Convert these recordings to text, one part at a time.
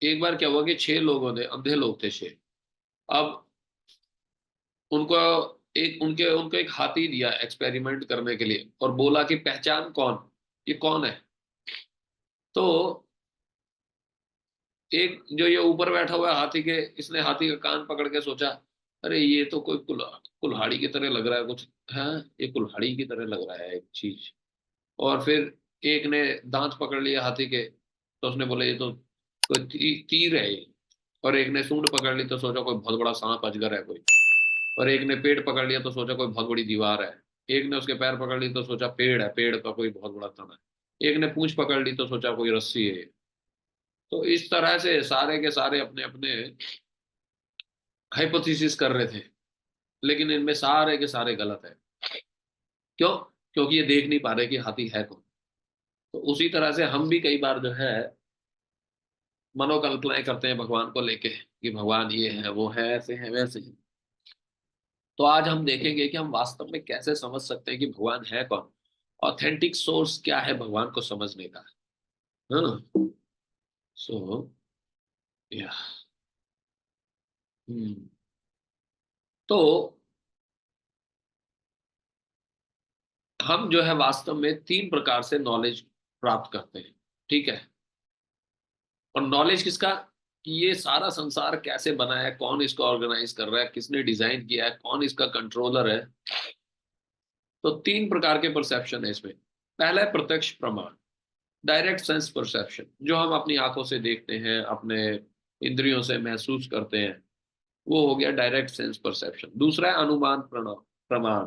एक बार क्या हुआ कि 6 लोगों ने, अंधे लोग थे 6। अब उनको उनके उनको एक हाथी दिया एक्सपेरिमेंट करने के लिए और बोला कि पहचान कौन, ये कौन है। तो एक जो ये ऊपर बैठा हुआ है हाथी के, इसने हाथी का कान पकड़ के सोचा, अरे ये तो कोई कुल्हाड़ी की तरह लग रहा है कुछ। है, ये कुल्हाड़ी की तरह लग रहा है एक चीज। और फिर एक ने दांत पकड़ लिया हाथी के, तो उसने बोला ये तो कोई तीर है ये। और एक ने सूंड पकड़ ली तो सोचा कोई बहुत बड़ा सांप अजगर है कोई। और एक ने पेट पकड़ लिया तो सोचा कोई बहुत बड़ी दीवार है। एक ने उसके पैर पकड़ ली तो सोचा पेड़ है, पेड़ का कोई बहुत बड़ा तना है। एक ने पूंछ पकड़ ली तो सोचा कोई रस्सी है। तो इस तरह से सारे के सारे अपने अपने हाइपोथेसिस कर रहे थे, लेकिन इनमें सारे के सारे गलत है। क्यों? क्योंकि ये देख नहीं पा रहे कि हाथी है कौन। तो उसी तरह से हम भी कई बार जो है मनोकल्पनाएं करते हैं भगवान को लेके कि भगवान ये है वो है, ऐसे है वैसे है। तो आज हम देखेंगे कि हम वास्तव में कैसे समझ सकते हैं कि भगवान है कौन, ऑथेंटिक सोर्स क्या है भगवान को समझने का। हाँ। सो या तो हम जो है वास्तव में 3 प्रकार से नॉलेज प्राप्त करते हैं। ठीक है। और नॉलेज किसका, कि ये सारा संसार कैसे बना है, कौन इसको ऑर्गेनाइज कर रहा है, किसने डिजाइन किया है, कौन इसका कंट्रोलर है। तो 3 प्रकार के परसेप्शन है इसमें। पहला है प्रत्यक्ष प्रमाण, डायरेक्ट सेंस परसेप्शन, जो हम अपनी आंखों से देखते हैं, अपने इंद्रियों से महसूस करते हैं, वो हो गया डायरेक्ट सेंस परसेप्शन। दूसरा है अनुमान प्रमाण,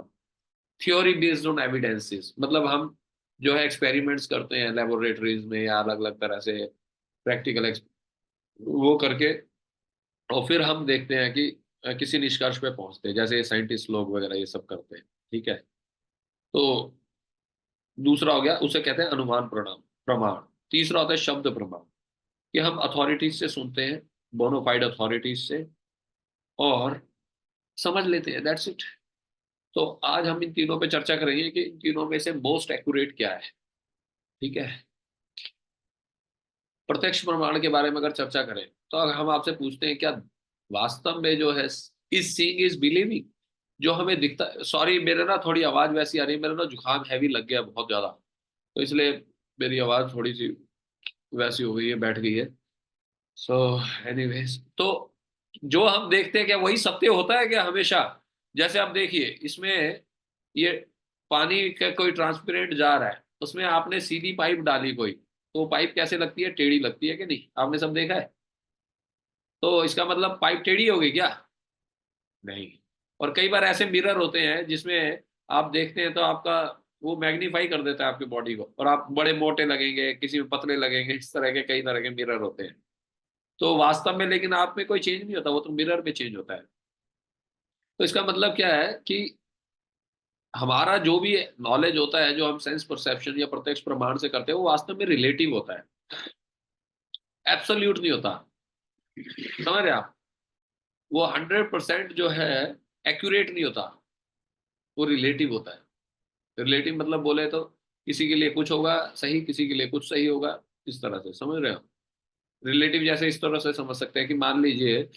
थ्योरी बेस्ड ऑन एविडेंसेस, मतलब हम जो है एक्सपेरिमेंट्स करते हैं लेबोरेटरीज में या अलग अलग तरह से प्रैक्टिकल वो करके, और फिर हम देखते हैं कि किसी निष्कर्ष पे पहुंचते हैं, जैसे साइंटिस्ट लोग वगैरह ये सब करते हैं। ठीक है। तो दूसरा हो गया, उसे कहते हैं अनुमान प्रमाण। तीसरा होता है शब्द प्रमाण, कि हम अथॉरिटीज से सुनते हैं, बोनोफाइड अथॉरिटीज से, और समझ लेते हैं, दैट्स इट। तो आज हम इन तीनों पे चर्चा करेंगे कि इन तीनों में से मोस्ट एक्यूरेट क्या है। ठीक है। प्रत्यक्ष प्रमाण के बारे में अगर चर्चा करें तो अगर हम आपसे पूछते हैं क्या वास्तव में जो है इज सीइंग इज बिलीविंग, जो हमें दिखता है। सॉरी मेरे ना थोड़ी आवाज वैसी आ रही है, मेरा ना जुकाम हैवी लग गया बहुत ज्यादा, तो इसलिए मेरी आवाज थोड़ी सी वैसी हो गई है, बैठ गई है। सो एनीवेज, तो जो हम देखते हैं क्या वही सत्य होता है क्या हमेशा? जैसे आप देखिए इसमें, ये पानी का कोई ट्रांसपेरेंट जा रहा है, उसमें आपने सीधी पाइप डाली कोई, तो वो पाइप कैसे लगती है, टेढ़ी लगती है कि नहीं? आपने सब देखा है। तो इसका मतलब पाइप टेढ़ी हो गई क्या? नहीं। और कई बार ऐसे मिरर होते हैं जिसमें आप देखते हैं तो आपका वो मैग्नीफाई कर देता है आपकी बॉडी को, और आप बड़े मोटे लगेंगे, किसी में पतले लगेंगे, इस तरह के कई तरह के मिरर होते हैं। तो वास्तव में लेकिन आप में कोई चेंज नहीं होता, वो तो मिरर में चेंज होता है। तो इसका मतलब क्या है कि हमारा जो भी नॉलेज होता है, जो हम सेंस परसेप्शन या प्रत्यक्ष प्रमाण से करते हैं, वो वास्तव में रिलेटिव होता है, एब्सोल्यूट नहीं होता। समझ रहे आप? वो 100% जो है एक्यूरेट नहीं होता, वो रिलेटिव होता है। रिलेटिव मतलब बोले तो किसी के लिए कुछ होगा सही, किसी के लिए कुछ सही होगा, इस तरह से। समझ रहे हो? रिलेटिव जैसे इस तरह से समझ सकते हैं कि मान लीजिए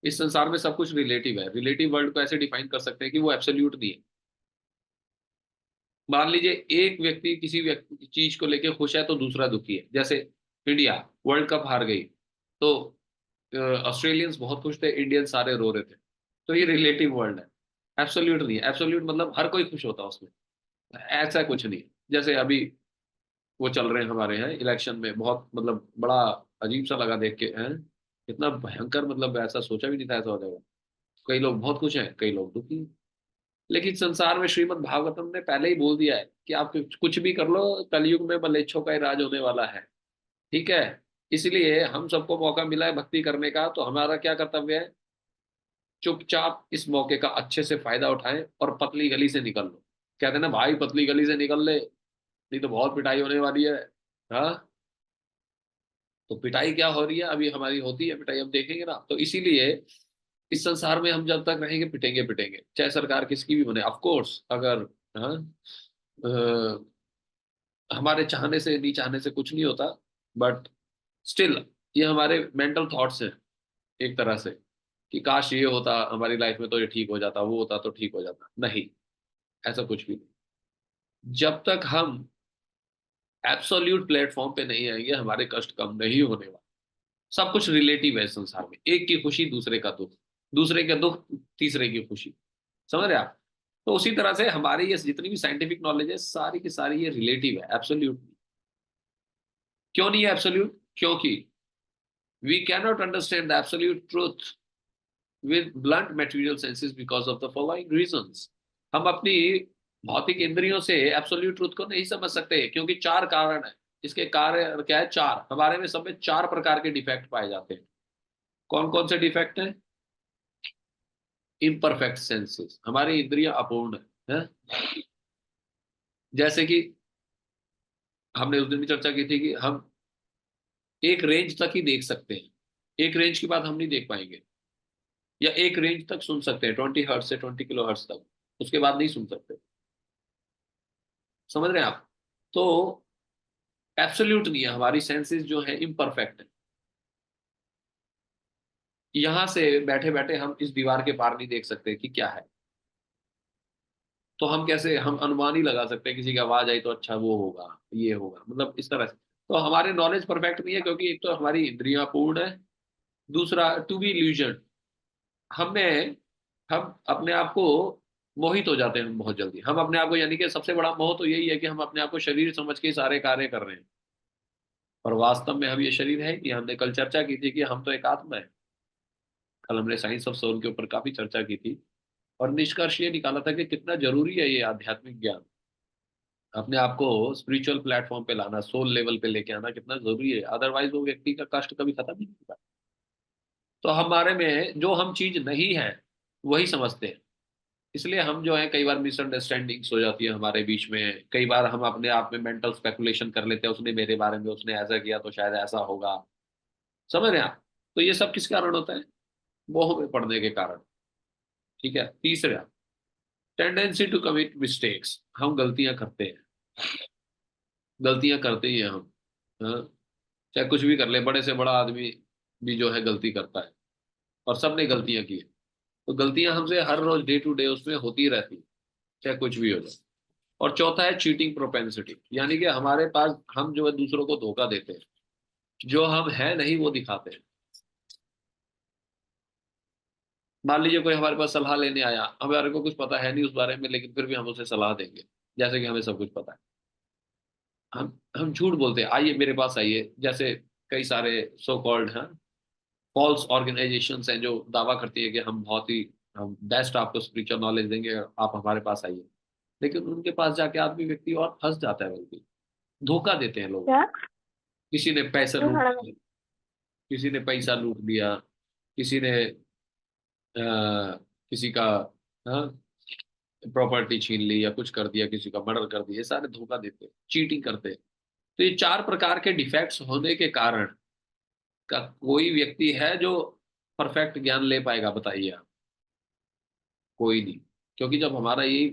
इस संसार में सब कुछ रिलेटिव है। रिलेटिव वर्ल्ड को ऐसे डिफाइन कर सकते हैं कि वो एब्सोल्यूट नहीं है। मान लीजिए एक व्यक्ति किसी व्यक्ति चीज को लेके खुश है तो दूसरा दुखी है। जैसे इंडिया वर्ल्ड कप हार गई तो ऑस्ट्रेलियंस बहुत खुश थे, इंडियन सारे रो रहे थे। तो ये रिलेटिव वर्ल्ड है, एब्सोल्यूट नहीं है। एब्सोल्यूट मतलब हर कोई खुश होता है उसमें, ऐसा कुछ नहीं है। जैसे अभी वो चल रहे हैं हमारे यहाँ इलेक्शन में, बहुत मतलब बड़ा अजीब सा लगा देख के हैं, इतना भयंकर, मतलब ऐसा सोचा भी नहीं था ऐसा हो जाएगा। कई लोग बहुत खुश हैं, कई लोग दुखी हैं। लेकिन संसार में श्रीमद् भागवतम ने पहले ही बोल दिया है कि आप कुछ भी कर लो, कलयुग में मलेच्छों का ही राज होने वाला है। ठीक है। इसलिए हम सबको मौका मिला है भक्ति करने का, तो हमारा क्या कर्तव्य है? चुपचाप इस मौके का अच्छे से फायदा उठाएं और पतली गली से निकल लो। कहते हैं ना भाई, पतली गली से निकल ले, नहीं तो बहुत पिटाई होने वाली है। हाँ। तो पिटाई क्या हो रही है, अभी हमारी होती है पिटाई, हम देखेंगे ना। तो इसीलिए इस संसार में हम जब तक रहेंगे पिटेंगे पिटेंगे, चाहे सरकार किसकी भी बने। ऑफ कोर्स अगर, हाँ, हमारे चाहने से नहीं चाहने से कुछ नहीं होता, बट स्टिल ये हमारे मेंटल थॉट्स हैं एक तरह से, कि काश ये होता हमारी लाइफ में तो ये ठीक हो जाता, वो होता तो ठीक हो जाता। नहीं, ऐसा कुछ भी नहीं। जब तक हम एब्सोल्यूट प्लेटफॉर्म पे नहीं आएंगे, हमारे कष्ट कम नहीं होने वाले। सब कुछ रिलेटिव है संसार में, एक की खुशी दूसरे का दुख, दूसरे का दुख तीसरे की खुशी। समझ रहे आप? तो उसी तरह से हमारी ये जितनी भी साइंटिफिक नॉलेज है, सारी की सारी ये रिलेटिव है, एब्सोल्यूट। क्यों नहीं है एब्सोल्यूट? क्योंकि we cannot understand the absolute truth with blunt material senses because of the following reasons। हम अपनी भौतिक इंद्रियों से एब्सोल्यूट ट्रूथ को नहीं समझ सकते, क्योंकि चार कारण है। इसके कारण क्या है? चार। हमारे में सब में चार प्रकार के डिफेक्ट पाए जाते हैं। कौन कौन से डिफेक्ट हैं? इम्परफेक्ट सेंसेस, हमारी इंद्रियां अपूर्ण है। जैसे कि हमने उस दिन भी चर्चा की थी कि हम एक रेंज तक ही देख सकते हैं, एक रेंज के बाद हम नहीं देख पाएंगे। या एक रेंज तक सुन सकते हैं, 20 हर्ट्ज से 20 किलो हर्ट्ज तक, उसके बाद नहीं सुन सकते। समझ रहे हैं आप? तो एब्सोल्यूट नहीं है, हमारी सेंसेस जो है इम्परफेक्ट है। यहां से बैठे बैठे हम इस दीवार के पार नहीं देख सकते कि क्या है। तो हम कैसे, हम अनुमान ही लगा सकते हैं, किसी की आवाज आई तो अच्छा वो होगा, ये होगा, मतलब इस तरह से। तो हमारे नॉलेज परफेक्ट नहीं है, क्योंकि एक तो हमारी इंद्रियां पूर्ण है, दूसरा टू बी इल्यूजन, हमें, हम अपने आप को मोहित हो जाते हैं बहुत जल्दी। हम अपने आप को, यानी कि सबसे बड़ा मोह तो यही है कि हम अपने आप को शरीर समझ के सारे कार्य कर रहे हैं, और वास्तव में हम ये शरीर है कि, हमने कल चर्चा की थी कि हम तो एक आत्मा है। कल हमने साइंस ऑफ सोल के ऊपर काफी चर्चा की थी, और निष्कर्ष ये निकाला था कि कितना जरूरी है ये आध्यात्मिक ज्ञान, अपने आप को स्पिरिचुअल प्लेटफॉर्म पे लाना, सोल लेवल पे लेके आना कितना जरूरी है। अदरवाइज वो व्यक्ति का कष्ट कभी खत्म नहीं होगा। तो हमारे में जो हम चीज नहीं है वही समझते हैं, इसलिए हम जो है कई बार मिसअंडरस्टैंडिंग्स हो जाती है हमारे बीच में। कई बार हम अपने आप में मेंटल स्पेकुलेशन कर लेते हैं, उसने मेरे बारे में, उसने ऐसा किया तो शायद ऐसा होगा। समझ रहे हैं आप? तो ये सब किस कारण होता है? मोह में पड़ने के कारण। ठीक है। तीसरा, टेंडेंसी टू कमिट मिस्टेक्स, हम गलतियां करते हैं। गलतियां करते ही हैं हम। हाँ? चाहे कुछ भी कर ले, बड़े से बड़ा आदमी भी जो है गलती करता है, और सबने गलतियां की है। तो गलतियां हमसे हर रोज डे टू डे उसमें होती रहती है, चाहे कुछ भी हो जाए। और चौथा है चीटिंग प्रोपेंसिटी, यानी कि हमारे पास, हम जो है दूसरों को धोखा देते हैं, जो हम है नहीं वो दिखाते हैं। मान लीजिए कोई हमारे पास सलाह लेने आया, हमारे को कुछ पता है नहीं उस बारे में, लेकिन फिर भी हम उसे सलाह देंगे जैसे कि हमें सब कुछ पता है। हम झूठ बोलते हैं, आइए मेरे पास आइए। जैसे कई सारे सो कॉल्ड हैं फॉल्स ऑर्गेनाइजेशंस हैं जो दावा करती है कि हम बहुत ही, हम बेस्ट आपको स्पिरिचुअल नॉलेज देंगे, आप हमारे पास आइए। लेकिन उनके पास जाके आदमी, व्यक्ति और फंस जाता है, बल्कि धोखा देते हैं लोग। क्या? किसी ने पैसे क्यों लूट खड़ा लिए, किसी ने पैसा लूट लिया, किसी ने किसी का, हाँ, प्रॉपर्टी छीन ली, या कुछ कर दिया, किसी का मर्डर कर दिया। ये सारे धोखा देते हैं, चीटिंग करते हैं। तो ये चार प्रकार के डिफेक्ट्स होने के कारण का कोई व्यक्ति है जो परफेक्ट ज्ञान ले पाएगा? बताइए आप। कोई नहीं। क्योंकि जब हमारा ये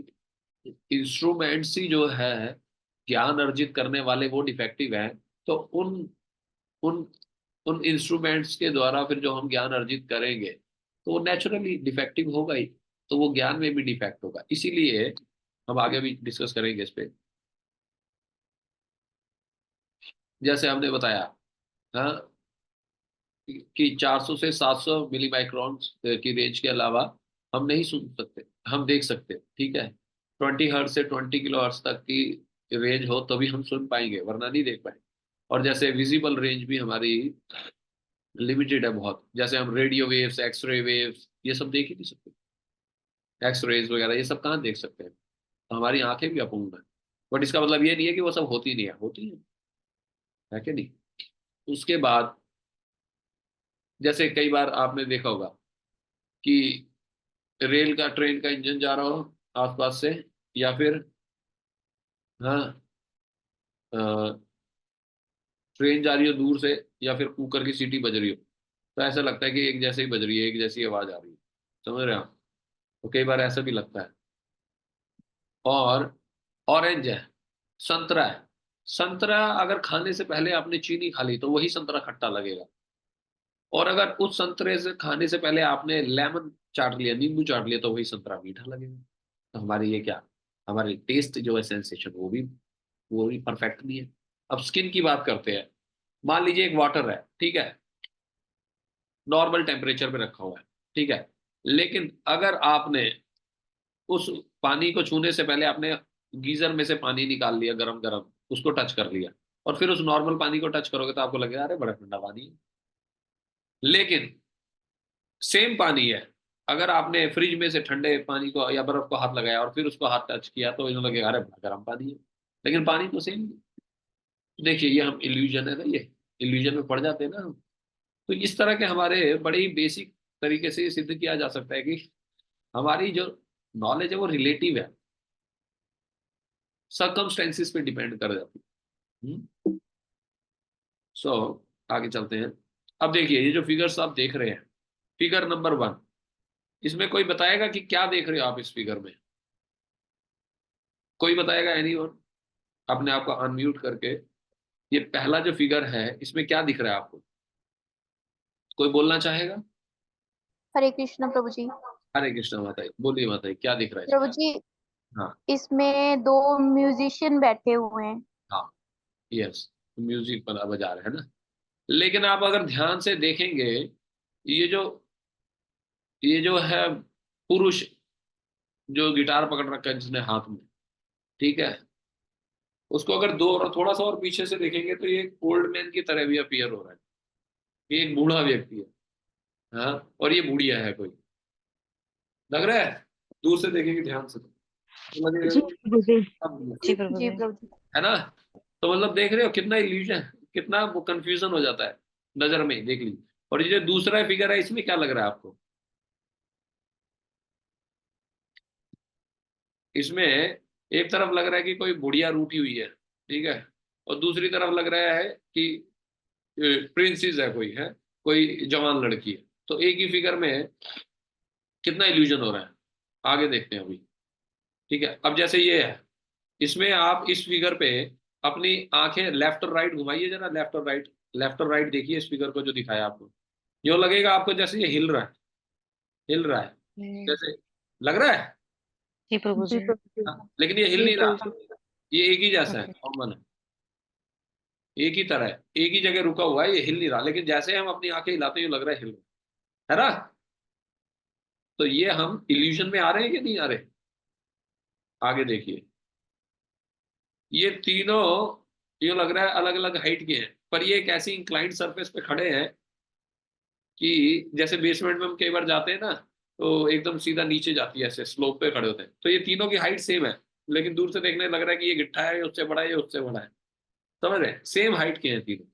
इंस्ट्रूमेंट्स ही जो है ज्ञान अर्जित करने वाले वो डिफेक्टिव है, तो उन उन उन इंस्ट्रूमेंट्स के द्वारा फिर जो हम ज्ञान अर्जित करेंगे, तो वो नेचुरली डिफेक्टिव होगा ही। तो वो ज्ञान में भी डिफेक्ट होगा। इसीलिए हम आगे भी डिस्कस करेंगे इस पे। जैसे हमने बताया, हाँ, कि 400 से 700 मिली माइक्रोन की रेंज के अलावा हम नहीं सुन सकते, हम देख सकते। ठीक है। 20 हर्ट्ज से 20 किलो हर्ट्ज तक की रेंज हो तभी हम सुन पाएंगे, वरना नहीं देख पाएंगे। और जैसे विजिबल रेंज भी हमारी लिमिटेड है बहुत, जैसे हम रेडियो वेव्स, एक्सरे वेव्स, ये सब देख ही नहीं सकते। एक्स रेज वगैरह ये सब कहाँ देख सकते हैं? तो हमारी आंखें भी अपूर्ण है। बट इसका मतलब ये नहीं है कि वो सब होती नहीं है, होती है कि नहीं? उसके बाद, जैसे कई बार आपने देखा होगा कि रेल का, ट्रेन का इंजन जा रहा हो आसपास से, या फिर, हाँ, ट्रेन जा रही हो दूर से, या फिर कुकर की सीटी बज रही हो, तो ऐसा लगता है कि एक जैसे ही बज रही है, एक जैसी आवाज आ रही है। समझ रहे हैं आप? तो कई बार ऐसा भी लगता है। और ऑरेंज है, संतरा है। संतरा अगर खाने से पहले आपने चीनी खा ली तो वही संतरा खट्टा लगेगा। और अगर उस संतरे से खाने से पहले आपने लेमन चाट लिया, नींबू चाट लिया, तो वही संतरा मीठा लगेगा। तो हमारी ये क्या, हमारी टेस्ट जो है सेंसेशन वो भी परफेक्ट नहीं है। अब स्किन की बात करते हैं। मान लीजिए एक वाटर है, ठीक है, नॉर्मल टेम्परेचर पे रखा हुआ है, ठीक है, लेकिन अगर आपने उस पानी को छूने से पहले आपने गीजर में से पानी निकाल लिया गरम गरम, उसको टच कर लिया, और फिर उस नॉर्मल पानी को टच करोगे तो आपको लगेगा अरे बड़ा ठंडा पानी है। लेकिन सेम पानी है, अगर आपने फ्रिज में से ठंडे पानी को या बर्फ को हाथ लगाया और फिर उसको हाथ टच किया तो इन्हें लगेगा अरे बड़ा गर्म पानी है, लेकिन पानी तो सेम। देखिए ये हम इल्यूजन है ना, ये इल्यूजन में पड़ जाते हैं ना हम। तो इस तरह के हमारे बड़े ही बेसिक तरीके से ये सिद्ध किया जा सकता है कि हमारी जो नॉलेज है वो रिलेटिव है, सर्कमस्टेंसेस पे डिपेंड कर जाती है। सो आगे चलते हैं। अब देखिए ये जो फिगर्स आप देख रहे हैं, फिगर नंबर 1, इसमें कोई बताएगा कि क्या देख रहे हो आप इस फिगर में? कोई बताएगा? एनीवन? अपने आप को अनम्यूट करके, ये पहला जो फिगर है इसमें क्या दिख रहा है आपको? कोई बोलना चाहेगा? हरे कृष्ण प्रभु जी। हरे कृष्ण माता, बोलिए माता, क्या दिख रहा है प्रभु इसमें? जी, हाँ। इसमें दो म्यूजिशियन बैठे हुए हैं। हाँ, यस, म्यूजिक बजा रहे हैं ना। लेकिन आप अगर ध्यान से देखेंगे, ये जो ये जो है पुरुष जो गिटार पकड़ रखा है जिसने हाथ में, ठीक है, उसको अगर दो और थोड़ा सा और पीछे से देखेंगे तो ये एक ओल्ड मैन की तरह भी अपीयर हो रहा है। ये एक बूढ़ा व्यक्ति है। हाँ, और ये बुढ़िया है कोई, लग रहा है, दूर से देखेंगे ध्यान से तो लगेगा जी प्रभु जी। जी कि- प्रभु जी जी। प्रभु जी। है ना। तो मतलब देख रहे हो कितना इल्यूजन, कितना वो कंफ्यूजन हो जाता है नजर में, देख लीजिए। और ये जो दूसरा फिगर है इसमें क्या लग रहा है आपको? इसमें एक तरफ लग रहा है कि कोई बुढ़िया रूठी हुई है, ठीक है, और दूसरी तरफ लग रहा है कि प्रिंसेस है, कोई जवान लड़की है। तो एक ही फिगर में कितना इल्यूजन हो रहा है, आगे देखते हैं अभी। ठीक है, अब जैसे ये है, इसमें आप इस फिगर पे अपनी आंखें लेफ्ट और राइट घुमाइए जरा, लेफ्ट और राइट, लेफ्ट और राइट देखिए इस फिगर को जो दिखाया आपको। यो लगेगा आपको जैसे ये हिल रहा है, हिल रहा है, जैसे लग रहा है। जी प्रभु जी जी। प्रभु जी। हाँ, लेकिन ये हिल जी नहीं प्रभु रहा, जी। ये एक ही जैसा है, ओके। कॉमन है, एक ही तरह है, एक ही जगह रुका हुआ है, ये हिल नहीं रहा, लेकिन जैसे हम अपनी आंखें हिलाते हैं ये लग रहा है हिल रहा है ना। तो ये हम इल्यूजन में आ रहे हैं कि नहीं आ रहे? आगे देखिए, ये तीनों ये लग रहा है अलग अलग हाइट के हैं, पर ये एक ऐसी इंक्लाइंड सरफेस पे खड़े हैं कि जैसे बेसमेंट में हम कई बार जाते हैं ना, तो एकदम सीधा नीचे जाती है, ऐसे स्लोप पे खड़े होते हैं। तो ये तीनों की हाइट सेम है, लेकिन दूर से देखने लग रहा है कि ये गिट्टा है, ये उससे बड़ा है, ये उससे बड़ा है। समझ रहे हैं, सेम हाइट के हैं तीनों।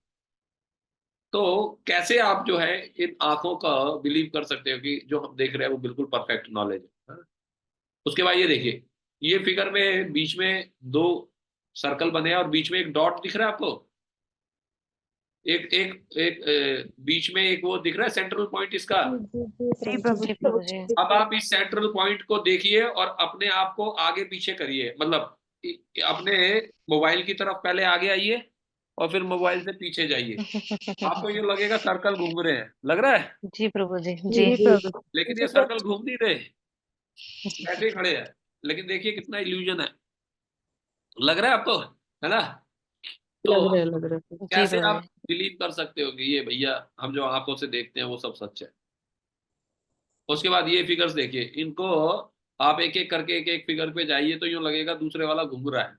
तो कैसे आप जो है इन आंखों का बिलीव कर सकते हो कि जो हम देख रहे हैं वो बिल्कुल परफेक्ट नॉलेज है? उसके बाद ये देखिए, ये फिगर में बीच में दो सर्कल बने हैं और बीच में एक डॉट दिख रहा है आपको, एक एक एक बीच में एक वो दिख रहा है सेंट्रल पॉइंट इसका। जी प्रभु जी जी। प्रभु जी। अब आप इस सेंट्रल पॉइंट को देखिए और अपने आप को आगे पीछे करिए, मतलब अपने मोबाइल की तरफ पहले आगे आइए और फिर मोबाइल से पीछे जाइए। आपको ये लगेगा सर्कल घूम रहे हैं, लग रहा है, जी प्रभु जी। जी। जी प्रभु लेकिन ये सर्कल घूम नहीं रहे, ऐसे ही खड़े हैं। लेकिन देखिए कितना इल्यूजन है, लग रहा है आपको, है ना। तो लग रहा है, लग रहा है। जी कैसे प्रभु आप जी। बिलीव कर सकते हो कि ये भैया हम जो आंखों से देखते हैं वो सब सच है? उसके बाद ये फिगर्स देखिए इनको, आप एक एक करके एक एक फिगर पे जाइए तो यूं लगेगा दूसरे वाला घूम रहा है,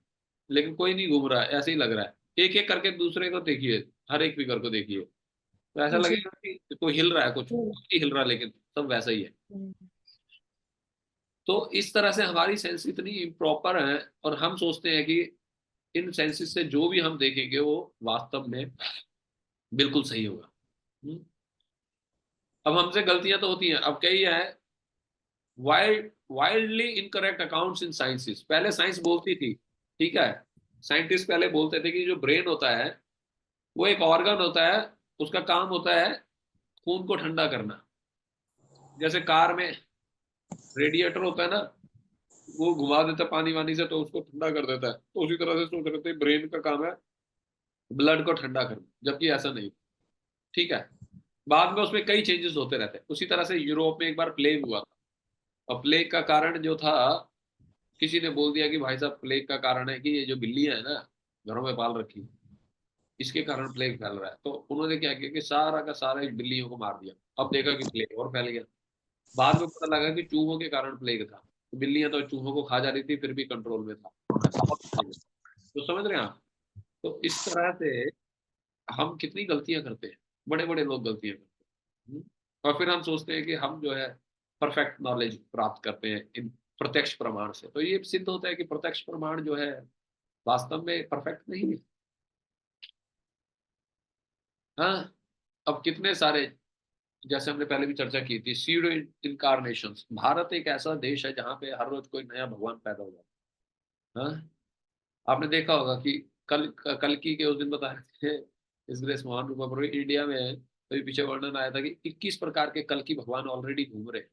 लेकिन कोई नहीं घूम रहा है, ऐसे ही लग रहा है। एक एक करके दूसरे को देखिए, हर एक फिगर को देखिए, तो ऐसा जी। लगेगा कि कोई हिल रहा है, कुछ नहीं हिल रहा, लेकिन सब वैसा ही है। तो इस तरह से हमारी सेंस इतनी इम्प्रॉपर है, और हम सोचते हैं कि इन सेंसेस से जो भी हम देखेंगे वो वास्तव में बिल्कुल सही होगा। हम्म? अब हमसे गलतियां तो होती हैं, अब कई है wildly incorrect accounts in sciences. पहले साइंस बोलती थी, ठीक है, साइंटिस्ट पहले बोलते थे कि जो ब्रेन होता है वो एक ऑर्गन होता है, उसका काम होता है खून को ठंडा करना। जैसे कार में रेडिएटर होता है ना, वो घुमा देता है पानी वानी से तो उसको ठंडा कर देता है, तो उसी तरह से सोच रहे थे ब्रेन का काम है ब्लड को ठंडा करना, जबकि ऐसा नहीं, ठीक है। बाद में उसमें कई चेंजेस होते रहते हैं। उसी तरह से यूरोप में एक बार प्लेग हुआ था, और प्लेग का कारण जो था, किसी ने बोल दिया कि भाई साहब प्लेग का कारण है कि ये जो बिल्लियां है ना घरों में पाल रखी, इसके कारण प्लेग फैल रहा है। तो उन्होंने क्या किया कि सारा का सारा एक बिल्लियों को मार दिया। अब देखा कि प्लेग और फैल गया। बाद में पता लगा कि चूहों के कारण प्लेग था, तो बिल्लियां तो चूहों को खा जा रही थी, फिर भी कंट्रोल में था। तो समझ रहे हैं आप? तो इस तरह से हम कितनी गलतियां करते हैं, बड़े बड़े लोग गलतियां करते हैं। और फिर हम सोचते हैं कि हम जो है परफेक्ट नॉलेज प्राप्त करते हैं इन प्रत्यक्ष प्रमाण से। तो ये सिद्ध होता है कि प्रत्यक्ष प्रमाण जो है वास्तव में परफेक्ट नहीं है। हाँ, अब कितने सारे, जैसे हमने पहले भी चर्चा की थी, सीड इनकारनेशंस। भारत एक ऐसा देश है जहाँ पे हर रोज कोई नया भगवान पैदा हो जाता है। हाँ, आपने देखा होगा कि कल की के उस दिन बता रहे थे इस ग्रेस मोहन रूपा पर इंडिया में, तो पीछे वर्णन आया था कि 21 प्रकार के कल की भगवान ऑलरेडी घूम रहे हैं।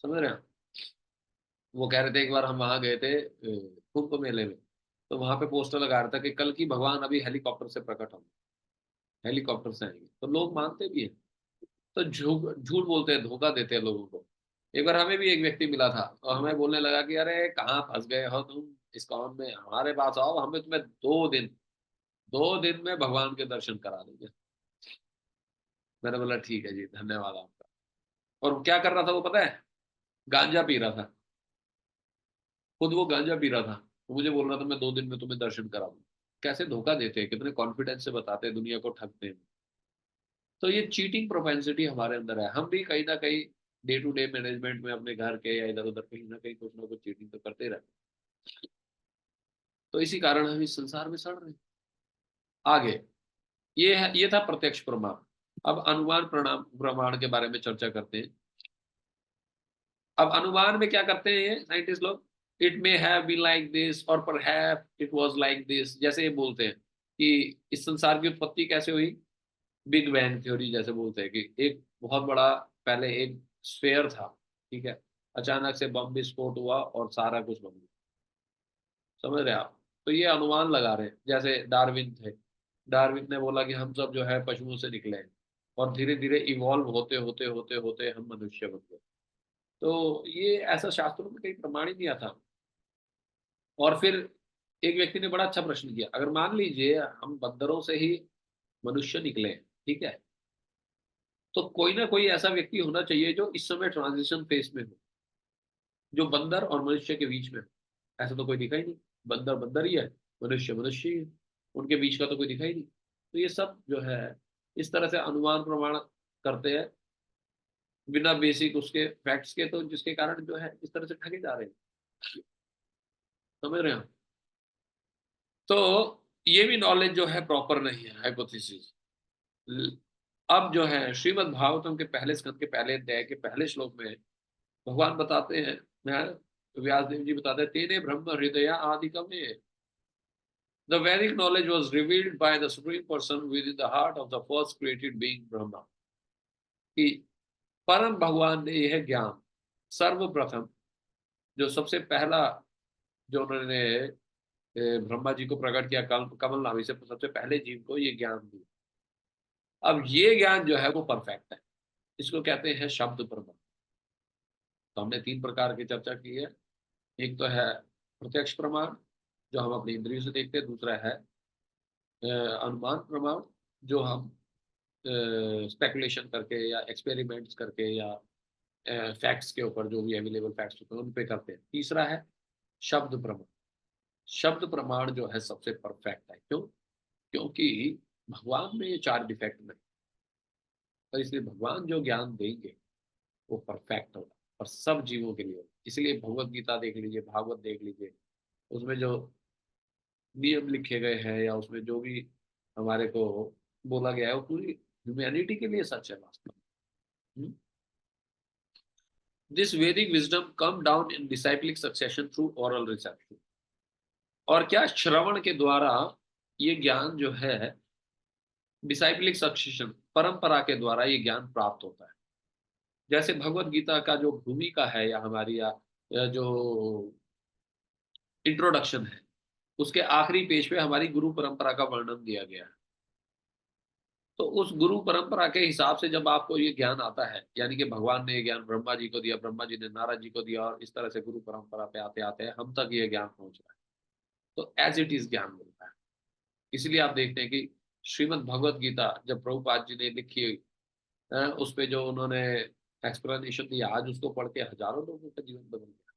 समझ रहे हैं? वो कह रहे थे, एक बार हम वहां गए थे कुंभ मेले में, तो वहां पे पोस्टर लगा रहा था कि कल की भगवान अभी हेलीकॉप्टर से प्रकट होंगे, हेलीकॉप्टर से आएंगे। तो लोग मानते भी हैं। तो झूठ झूठ बोलते हैं, धोखा देते हैं लोगों को। एक बार हमें भी एक व्यक्ति मिला था और हमें बोलने लगा कि अरे कहाँ फंस गए हो तुम इस्कॉन में, हमारे पास आओ, हमें तुम्हें 2 दिन में भगवान के दर्शन करा देंगे। मैंने बोला ठीक है जी, धन्यवाद आपका। और क्या कर रहा था वो पता है? गांजा पी रहा था। खुद वो गांजा पी रहा था, तो मुझे बोल रहा था मैं 2 दिन में तुम्हें दर्शन करा दूँ। कैसे धोखा देते हैं, कितने कॉन्फिडेंस से बताते हैं, दुनिया को ठगते हैं। तो ये चीटिंग प्रोपेंसिटी हमारे अंदर है। हम भी कहीं ना कहीं डे टू डे मैनेजमेंट में अपने घर के या इधर उधर कहीं ना कुछ चीटिंग तो करते ही रहते हैं। तो इसी कारण हम इस संसार में सड़ रहे हैं। आगे, ये था प्रत्यक्ष प्रमाण। अब अनुमान प्रमाण के बारे में चर्चा करते हैं। अब अनुमान में क्या करते हैं ये साइंटिस्ट लोग? It may have been like this और perhaps it was like this. जैसे ये बोलते हैं कि इस संसार की उत्पत्ति कैसे हुई, बिग बैंग थ्योरी जैसे बोलते हैं कि एक बहुत बड़ा पहले एक स्फेयर था, ठीक है, अचानक से बम विस्फोट हुआ और सारा कुछ बन गया। समझ रहे हैं आप? तो ये अनुमान लगा रहे हैं। जैसे डार्विन थे, डार्विन ने बोला कि हम सब जो है पशुओं से निकले हैं, और धीरे धीरे इवॉल्व होते होते होते होते हम मनुष्य बन गए। तो ये ऐसा शास्त्रों में कहीं प्रमाण ही नहीं आता। और फिर एक व्यक्ति ने बड़ा अच्छा प्रश्न किया, अगर मान लीजिए हम बंदरों से ही मनुष्य निकले हैं, ठीक है, तो कोई ना कोई ऐसा व्यक्ति होना चाहिए जो इस समय ट्रांजिशन फेज में हो, जो बंदर और मनुष्य के बीच में हो। ऐसा तो कोई दिखा ही नहीं। बंदर बंदर ही है, मनुष्य मनुष्य ही है, उनके बीच का तो कोई दिखा ही नहीं। तो ये सब जो है इस तरह से अनुमान प्रमाण करते हैं बिना बेसिक उसके फैक्ट्स के, तो जिसके कारण जो है इस तरह से ठगे जा रहे हैं। समझ रहे हैं? तो ये भी नॉलेज जो है प्रॉपर नहीं है, हाइपोथेसिस। अब जो है श्रीमद् भागवतम के पहले स्कंद के पहले अध्याय के पहले श्लोक में भगवान बताते हैं, व्यास देव जी बताते हैं, तेने ब्रह्म हृदय आदि कमे। The Vedic knowledge was revealed by the Supreme Person within the heart of the first created being Brahma। कि परम भगवान ने यह ज्ञान सर्वप्रथम, जो सबसे पहला, जो उन्होंने ब्रह्मा जी को प्रकट किया कमल नाभि से, सबसे पहले जीव को ये ज्ञान दिया। अब ये ज्ञान जो है वो परफेक्ट है। इसको कहते हैं शब्द प्रमाण। तो हमने 3 प्रकार की चर्चा की है। एक तो है प्रत्यक्ष प्रमाण, जो हम अपनी इंद्रियों से देखते हैं। दूसरा है अनुमान प्रमाण, जो हम स्पेकुलेशन करके या एक्सपेरिमेंट्स करके या फैक्ट्स के ऊपर, जो भी अवेलेबल फैक्ट्स होते हैं उन पे करते हैं। तीसरा है शब्द प्रमाण। शब्द प्रमाण जो है सबसे परफेक्ट है। क्यों? क्योंकि भगवान में ये 4 डिफेक्ट नहीं, और इसलिए भगवान जो ज्ञान देंगे वो परफेक्ट होगा और सब जीवों के लिए होगा। इसलिए भगवत गीता देख लीजिए, भागवत देख लीजिए, उसमें जो नियम लिखे गए हैं या उसमें जो भी हमारे को बोला गया है वो पूरी ह्यूमैनिटी के लिए सच है वास्तव में। This Vedic wisdom come down in disciplic succession through oral reception. और क्या? श्रवण के द्वारा ये ज्ञान जो है डिसाइक्लिक सक्सेशन, परंपरा के द्वारा ये ज्ञान प्राप्त होता है। जैसे भगवत गीता का जो भूमिका है या हमारी या जो इंट्रोडक्शन है, उसके आखिरी पेज पे हमारी गुरु परंपरा का वर्णन दिया गया है। तो उस गुरु परंपरा के हिसाब से जब आपको ये ज्ञान आता है, यानी कि भगवान ने ये ज्ञान ब्रह्मा जी को दिया, ब्रह्मा जी ने नारद जी को दिया, और इस तरह से गुरु परंपरा पे आते आते हम तक ये ज्ञान पहुंच रहा है, तो एज इट इज ज्ञान मिलता है। इसलिए आप देखते हैं कि श्रीमद् भगवत गीता जब प्रभुपाद जी ने लिखी, उस पे जो उन्होंने एक्सप्लेनेशन दिया, आज उसको पढ़ के हजारों लोगों का जीवन बदल गया।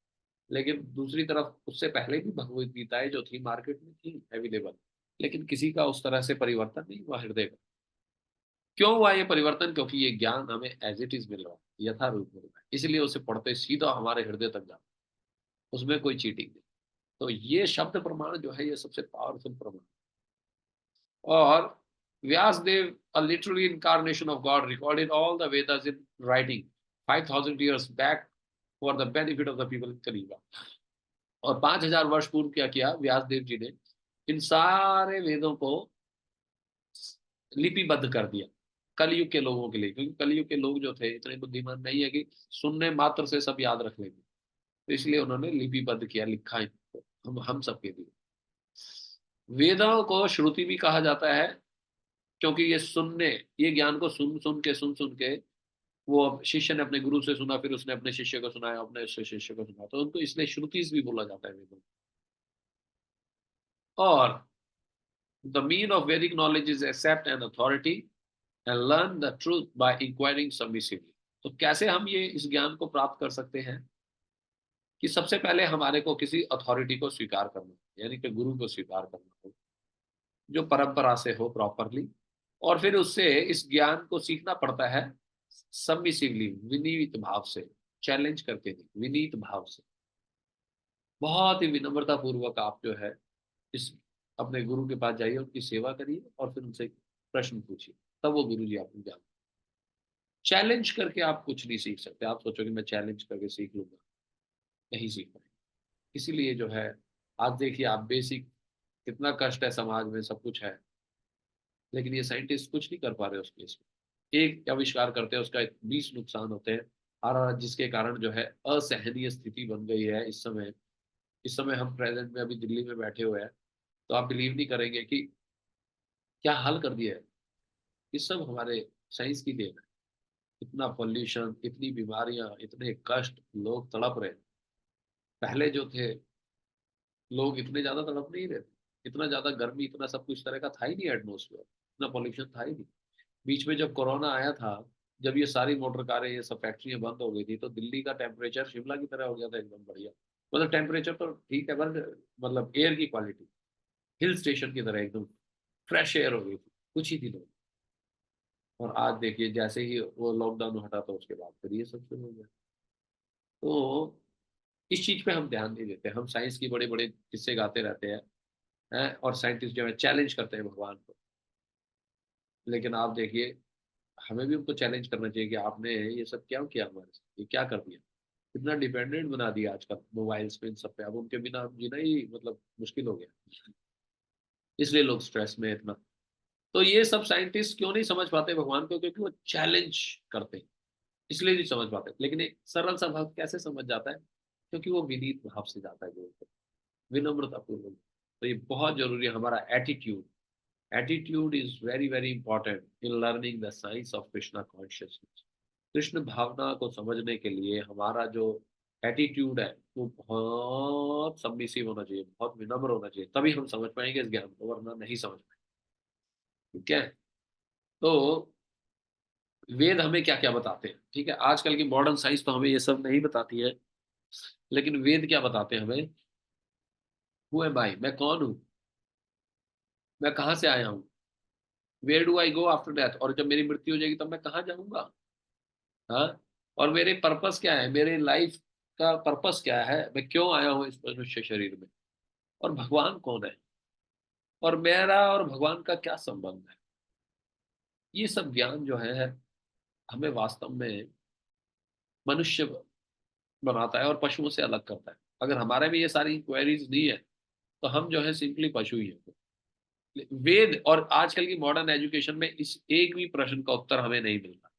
लेकिन दूसरी तरफ उससे पहले भी भगवत गीताएं जो थी मार्केट में थी अवेलेबल, लेकिन किसी का उस तरह से परिवर्तन नहीं हुआ हृदय का। क्यों हुआ ये परिवर्तन? क्योंकि ये ज्ञान हमें एज इट इज मिल रहा है, यथारूप मिल रहा है, इसलिए उसे पढ़ते सीधा हमारे हृदय तक जाता है, उसमें कोई चीटिंग नहीं। तो ये शब्द प्रमाण जो है ये सबसे पावरफुल प्रमाण। और Vyasadeva, a literal incarnation of God, recorded all the Vedas in writing 5,000 years back for the benefit of the people in Kaliuga. और 5,000 वर्ष पूर्व क्या किया व्यासदेव जी ने? इन सारे वेदों को लिपिबद्ध कर दिया कलयुग के लोगों के लिए, क्योंकि कलयुग के लोग जो थे इतने बुद्धिमान नहीं है कि सुनने मात्र से सब याद रख लेंगे, तो इसलिए उन्होंने लिपिबद्ध किया, लिखा इनको हम सबके लिए। वेदों को श्रुति भी कहा जाता है, क्योंकि ये ज्ञान को सुन के वो शिष्य ने अपने गुरु से सुना, फिर उसने अपने शिष्य को सुनाया, अपने शिष्य को सुनाया, तो उनको इसलिए श्रुतिस भी बोला जाता है वेदों। और the mean of Vedic knowledge is accept an authority and learn the truth by inquiring submissively. तो कैसे हम ये इस ज्ञान को प्राप्त कर सकते हैं? कि सबसे पहले हमारे को किसी अथॉरिटी को स्वीकार करना, यानी कि गुरु को स्वीकार करना हो, जो परंपरा से हो प्रॉपरली, और फिर उससे इस ज्ञान को सीखना पड़ता है सबमिसिवली, विनीत भाव से, चैलेंज करके नहीं, विनीत भाव से, बहुत ही विनम्रता पूर्वक आप जो है इस अपने गुरु के पास जाइए, उनकी सेवा करिए और फिर उनसे प्रश्न पूछिए, तब वो गुरु जी आपको ज्ञान। चैलेंज करके आप कुछ नहीं सीख सकते। आप सोचो कि मैं चैलेंज करके सीख लूंगा, नहीं सीख पाएंगे। इसीलिए जो है आज देखिए आप, बेसिक कितना कष्ट है समाज में, सब कुछ है, लेकिन ये साइंटिस्ट कुछ नहीं कर पा रहे उस केस में। एक आविष्कार करते हैं, उसका 20 नुकसान होते हैं, और जिसके कारण जो है असहनीय स्थिति बन गई है इस समय हम प्रेजेंट में अभी दिल्ली में बैठे हुए हैं, तो आप बिलीव नहीं करेंगे कि क्या हाल कर दिया है। ये सब हमारे साइंस की देन है। इतना पॉल्यूशन, इतनी बीमारियां, इतने कष्ट, लोग तड़प रहे हैं। पहले जो थे लोग इतने ज्यादा तड़प नहीं रहे थे, इतना ज्यादा गर्मी, इतना सब कुछ तरह का था ही नहीं, एटमोसफेयर, इतना पॉल्यूशन था ही नहीं। बीच में जब कोरोना आया था, जब ये सारी मोटर कारें, ये सब फैक्ट्रियां बंद हो गई थी, तो दिल्ली का टेम्परेचर शिमला की तरह हो गया था, एकदम बढ़िया। मतलब टेम्परेचर तो ठीक है, बट मतलब एयर की क्वालिटी हिल स्टेशन की तरह एकदम फ्रेश एयर हो गई थी कुछ ही दिनों में। और आज देखिए जैसे ही वो लॉकडाउन हटा तो उसके बाद फिर ये सब शुरू हो गया। तो इस चीज पे हम ध्यान नहीं देते, हम साइंस की बड़े बड़े किस्से गाते रहते हैं, और साइंटिस्ट जो है चैलेंज करते हैं भगवान को। लेकिन आप देखिए, हमें भी उनको चैलेंज करना चाहिए कि आपने ये सब क्या किया हमारे साथ, ये क्या कर दिया, कितना डिपेंडेंट बना दिया आजकल मोबाइल्स पे, इन सब पे। अब उनके बिना हम जीना ही मतलब मुश्किल हो गया, इसलिए लोग स्ट्रेस में इतना। तो ये सब साइंटिस्ट क्यों नहीं समझ पाते भगवान को? क्योंकि वो चैलेंज करते हैं, इसलिए नहीं समझ पाते। लेकिन एक सरल सा भक्त कैसे समझ जाता है? क्योंकि वो विनीत भाव से जाता है गुरु को, विनम्रता पूर्वक। तो ये बहुत जरूरी है, हमारा attitude. Attitude is very very important in learning the science of Krishna consciousness. Krishna भावना को समझने के लिए हमारा जो एटीट्यूड है वो बहुत सबमिसिव होना चाहिए, बहुत विनम्र होना चाहिए, तभी हम समझ पाएंगे इस ज्ञान को, वरना नहीं समझ पाएंगे। ठीक है? तो वेद हमें क्या क्या बताते हैं? ठीक है, आजकल की मॉडर्न साइंस तो हमें ये सब नहीं बताती है, लेकिन वेद क्या बताते हैं हमें? हु एम आई, मैं कौन हूँ, मैं कहाँ से आया हूँ, where do I go after death, और जब मेरी मृत्यु हो जाएगी तब मैं कहाँ जाऊंगा। हाँ, और मेरे पर्पस क्या है, मेरे लाइफ का पर्पस क्या है, मैं क्यों आया हूँ इस मनुष्य शरीर में, और भगवान कौन है, और मेरा और भगवान का क्या संबंध है। ये सब ज्ञान जो है हमें वास्तव में मनुष्य बनाता है और पशुओं से अलग करता है। अगर हमारे में ये सारी इंक्वायरीज नहीं है तो हम जो है सिंपली पशु ही हैं। वेद और आजकल की मॉडर्न एजुकेशन में इस एक भी प्रश्न का उत्तर हमें नहीं मिलता।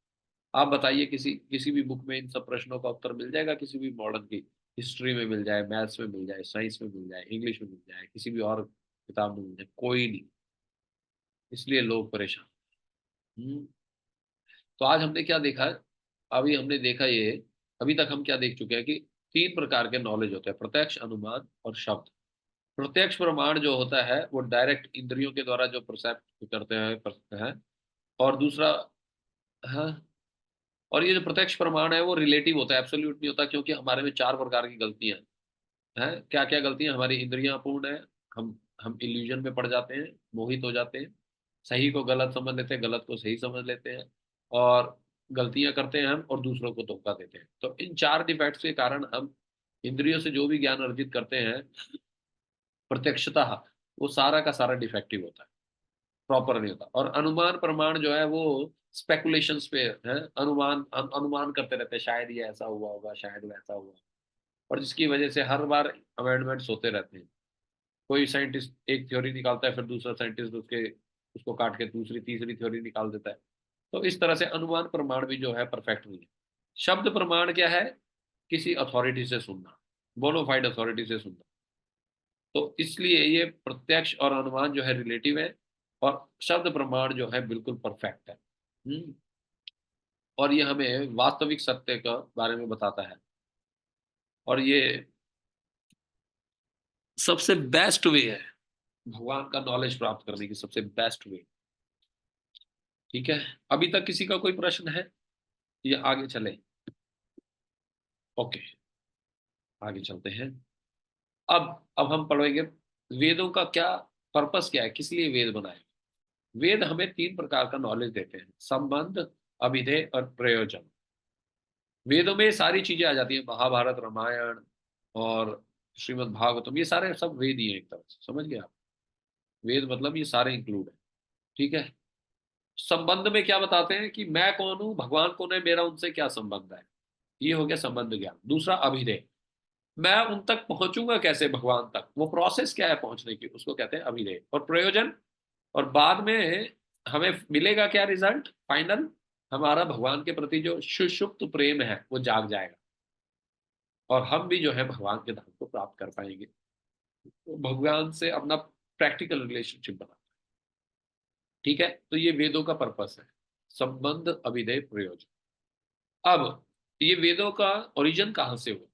आप बताइए, किसी किसी भी बुक में इन सब प्रश्नों का उत्तर मिल जाएगा? किसी भी मॉडर्न की हिस्ट्री में मिल जाए, मैथ्स में मिल जाए, साइंस में मिल जाए, इंग्लिश में मिल जाए, किसी भी और किताब में मिल जाए? कोई नहीं। इसलिए लोग परेशान। तो आज हमने क्या देखा है? अभी हमने देखा ये, अभी तक हम क्या देख चुके हैं कि तीन प्रकार के नॉलेज होते हैं, प्रत्यक्ष, अनुमान और शब्द। प्रत्यक्ष प्रमाण जो होता है वो डायरेक्ट इंद्रियों के द्वारा जो परसेप्ट करते हैं। और दूसरा, हाँ, और ये जो प्रत्यक्ष प्रमाण है वो रिलेटिव होता है, एब्सोल्यूट नहीं होता, क्योंकि हमारे में चार प्रकार की गलतियां हैं। क्या क्या गलतियां? हमारी इंद्रियां अपूर्ण है, हम इल्यूजन में पड़ जाते हैं, मोहित हो जाते हैं, सही को गलत समझ लेते हैं, गलत को सही समझ लेते हैं, और गलतियां करते हैं हम और दूसरों को धोखा देते हैं। तो इन चार डिफेक्ट्स के कारण हम इंद्रियों से जो भी ज्ञान अर्जित करते हैं प्रत्यक्षतः, वो सारा का सारा डिफेक्टिव होता है, प्रॉपर नहीं होता। और अनुमान प्रमाण जो है वो स्पेकुलेशंस पे है, अनुमान करते रहते हैं, शायद ये ऐसा हुआ होगा, शायद वैसा हुआ, और जिसकी वजह से हर बार अमेंडमेंट्स होते रहते हैं। कोई साइंटिस्ट एक थ्योरी निकालता है, फिर दूसरा साइंटिस्ट उसको काट के दूसरी तीसरी थ्योरी निकाल देता है। तो इस तरह से अनुमान प्रमाण भी जो है परफेक्ट नहीं है। शब्द प्रमाण क्या है? किसी अथॉरिटी से सुनना, बोनोफाइड अथॉरिटी से सुनना। तो इसलिए ये प्रत्यक्ष और अनुमान जो है रिलेटिव है, और शब्द प्रमाण जो है बिल्कुल परफेक्ट है। और ये हमें वास्तविक सत्य का बारे में बताता है, और ये सबसे बेस्ट वे है भगवान का नॉलेज प्राप्त करने की, सबसे बेस्ट वे। ठीक है, अभी तक किसी का कोई प्रश्न है या आगे चले? ओके, आगे चलते हैं। अब हम पढ़ेंगे वेदों का क्या पर्पस, क्या है, किस लिए वेद बनाए। वेद हमें तीन प्रकार का नॉलेज देते हैं, संबंध, अभिधेय और प्रयोजन। वेदों में सारी चीजें आ जाती है, महाभारत, रामायण और श्रीमद् भागवतम, ये सारे सब वेद ही है एक तरह से, समझ गए आप? वेद मतलब ये सारे इंक्लूड है। ठीक है। संबंध में क्या बताते हैं कि मैं कौन हूं, भगवान कौन है, मेरा उनसे क्या संबंध है, ये हो गया संबंध ज्ञान। दूसरा अभिधेय, मैं उन तक पहुंचूंगा कैसे, भगवान तक, वो प्रोसेस क्या है पहुंचने की, उसको कहते हैं अभिधेय। और प्रयोजन, और बाद में हमें मिलेगा क्या रिजल्ट फाइनल, हमारा भगवान के प्रति जो सुषुप्त प्रेम है वो जाग जाएगा, और हम भी जो है भगवान के धाम को प्राप्त कर पाएंगे, तो भगवान से अपना प्रैक्टिकल रिलेशनशिप बना। ठीक है, तो ये वेदों का पर्पस है, संबंध, अभिधेय, प्रयोजन। अब ये वेदों का ओरिजिन कहां से हुआ?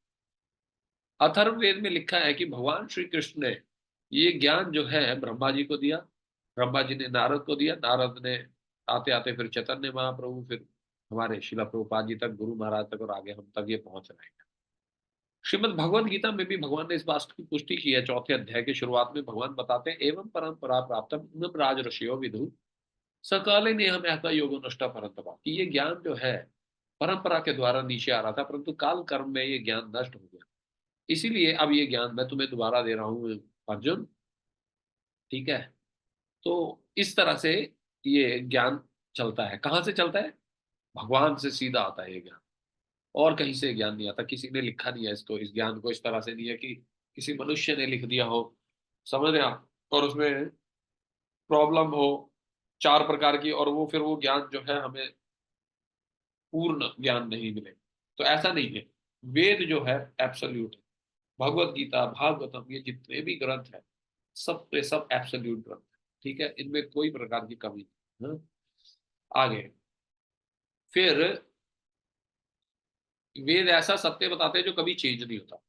अथर्ववेद में लिखा है कि भगवान श्री कृष्ण ने ये ज्ञान जो है ब्रह्मा जी को दिया, ब्रह्मा जी ने नारद को दिया, नारद ने आते आते फिर चैतन्य महाप्रभु, फिर हमारे शिला प्रभुपाद जी तक, गुरु महाराज तक, और आगे हम तक ये पहुंच रहे हैं। श्रीमद् भगवद गीता में भी भगवान ने इस बात की पुष्टि की है। चौथे अध्याय के शुरुआत में भगवान बताते हैं, एवं परंपरा प्राप्तम राज ऋषियो विदु सकाले ने हम ऐसा योग नष्टा परंतपा, कि ये ज्ञान जो है परंपरा के द्वारा नीचे आ रहा था, परंतु काल कर्म में ये ज्ञान नष्ट हो गया, इसीलिए अब ये ज्ञान मैं तुम्हें दोबारा दे रहा हूं अर्जुन। ठीक है, तो इस तरह से ये ज्ञान चलता है। कहाँ से चलता है? भगवान से सीधा आता है ये ज्ञान, और कहीं से ज्ञान नहीं आता, किसी ने लिखा नहीं है इसको, इस ज्ञान को इस तरह से नहीं है कि किसी मनुष्य ने लिख दिया हो, समझ रहे आप, और उसमें प्रॉब्लम हो चार प्रकार की, और वो फिर वो ज्ञान जो है हमें पूर्ण ज्ञान नहीं मिले। तो ऐसा नहीं है, वेद जो है एब्सोल्यूट है। भगवत गीता, भागवतम, ये जितने भी ग्रंथ है सब पे सब एब्सोल्यूट ग्रंथ है। ठीक है, इनमें कोई प्रकार की कमी नहीं। हाँ? आगे फिर वेद ऐसा सत्य बताते हैं जो कभी चेंज नहीं होता।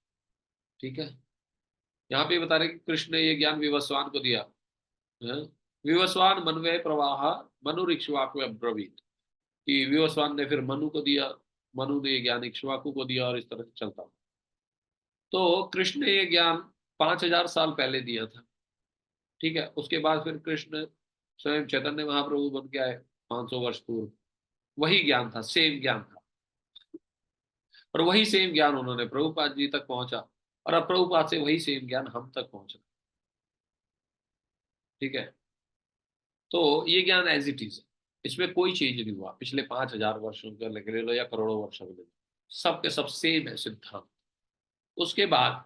ठीक है, यहाँ पे बता रहे कि कृष्ण ने ये ज्ञान विवस्वान को दिया। हाँ? विवस्वान मनवे प्रवाह मनु इक्ष्वाकु अब्रवीत, कि विवस्वान ने फिर मनु को दिया, मनु ने ये ज्ञान इक्ष्वाकु को दिया, और इस तरह से चलता। तो कृष्ण ने ये ज्ञान 5000 साल पहले दिया था। ठीक है, उसके बाद फिर कृष्ण स्वयं चैतन्य महाप्रभु बन के आए 500 वर्ष पूर्व, वही ज्ञान था, सेम ज्ञान था, और वही सेम ज्ञान उन्होंने प्रभुपाद जी तक पहुंचा, और अब प्रभुपाद से वही सेम ज्ञान हम तक पहुंचा। ठीक है, तो ये ज्ञान एज इट इज, इसमें कोई चेंज नहीं हुआ, पिछले 5000 वर्षों का ले लो या करोड़ों वर्षों का ले लो, सबके सब सेम है सिद्धांत। उसके बाद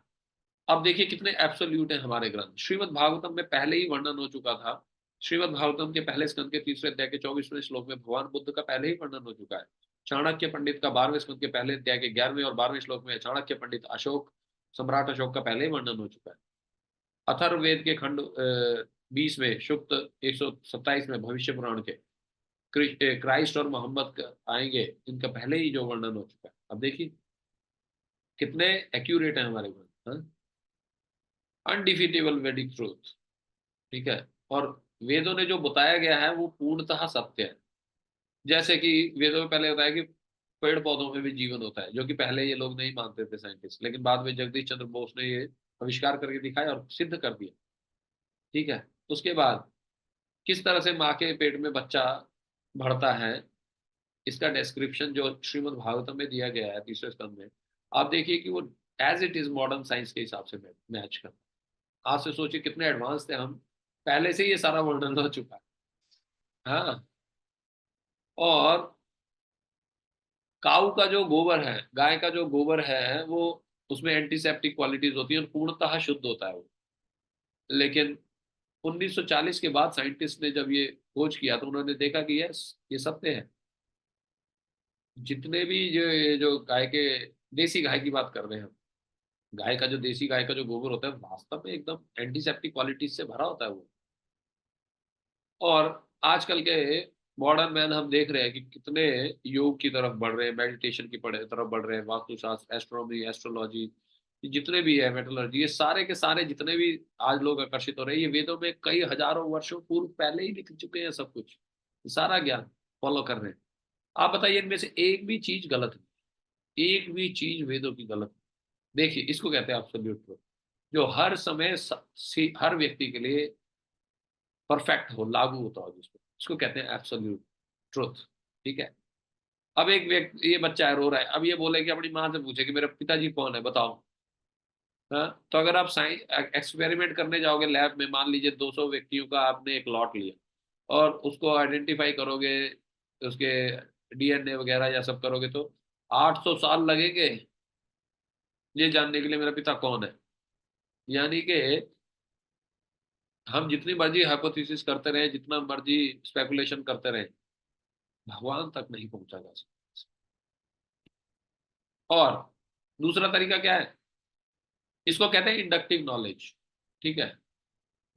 अब देखिए कितने एब्सोल्यूट हैं हमारे ग्रंथ। श्रीमद् भागवतम में पहले ही वर्णन हो चुका था, श्रीमद् भागवतम के पहले स्कंद के 3रे अध्याय के 24वें श्लोक में भगवान बुद्ध का पहले ही वर्णन हो चुका है। चाणक्य पंडित का 12वें स्कंद के पहले अध्याय के 11वें और 12वें श्लोक में चाणक्य पंडित अशोक, सम्राट अशोक का पहले ही वर्णन हो चुका है। अथर्ववेद के खंड 20 में, शुक्त 127 में भविष्य पुराण के क्राइस्ट और मोहम्मद आएंगे, इनका पहले ही जो वर्णन हो चुका है। अब देखिए कितने एक्यूरेट है हमारे वर्णन, अनडिफिटेबल वेदिक ट्रूथ, ठीक है। और वेदों ने जो बताया गया है वो पूर्णतः सत्य है। जैसे कि वेदों में पहले बताया कि पेड़ पौधों में भी जीवन होता है, जो कि पहले ये लोग नहीं मानते थे साइंटिस्ट, लेकिन बाद में जगदीश चंद्र बोस ने ये आविष्कार करके दिखाया और सिद्ध कर दिया, ठीक है। उसके बाद किस तरह से माँ के पेट में बच्चा बढ़ता है, इसका डिस्क्रिप्शन जो श्रीमद् भागवतम में दिया गया है 3रे स्कंद में, आप देखिए कि वो as it is modern science के हिसाब से मैच कर। आज से सोचिए कितने एडवांस थे हम, पहले से ये सारा वर्णन हो चुका है। हाँ, और काऊ का जो गोबर है, गाय का जो गोबर है, वो उसमें एंटीसेप्टिक क्वालिटीज होती है और पूर्णतः शुद्ध होता है वो। लेकिन 1940 के बाद साइंटिस्ट ने जब ये खोज किया तो उन्होंने देखा कि यस, ये सत्य है। जितने भी ये जो गाय के, देसी गाय की बात कर रहे हैं हम, गाय का जो देसी गाय का जो गोबर होता है वास्तव में एकदम एंटीसेप्टिक क्वालिटीज से भरा होता है वो। और आजकल के मॉडर्न मैन हम देख रहे हैं कि कितने योग की तरफ बढ़ रहे हैं, मेडिटेशन की तरफ बढ़ रहे हैं, वास्तुशास्त्र, एस्ट्रोनॉमी, एस्ट्रोलॉजी, जितने भी है, मेटलर्जी, ये सारे के सारे जितने भी आज लोग आकर्षित हो रहे हैं, ये वेदों में कई हजारों वर्षों पूर्व पहले ही लिख चुके हैं सब कुछ, सारा ज्ञान फॉलो कर रहे हैं। आप बताइए इनमें से एक भी चीज गलत नहीं, एक भी चीज वेदों की गलत नहीं। देखिए इसको कहते हैं एब्सोल्यूट ट्रुथ, जो हर समय हर व्यक्ति के लिए परफेक्ट हो, लागू होता हो जिसको, इसको कहते हैं एब्सोल्यूट ट्रुथ, ठीक है। अब एक व्यक्ति, ये बच्चा है रो रहा है, अब ये बोले कि अपनी माँ से पूछे कि मेरे पिताजी कौन है बताओ। हाँ, तो अगर आप साइंस एक्सपेरिमेंट करने जाओगे लैब में, मान लीजिए 200 व्यक्तियों का आपने एक लॉट लिया और उसको आइडेंटिफाई करोगे, उसके डीएनए वगैरह या सब करोगे, तो 800 साल लगेंगे ये जानने के लिए मेरा पिता कौन है। यानी कि हम जितनी मर्जी हाइपोथेसिस करते रहे, जितना मर्जी स्पेकुलेशन करते रहे, भगवान तक नहीं पहुंचा जा सकता। और दूसरा तरीका क्या है, इसको कहते हैं इंडक्टिव नॉलेज, ठीक है।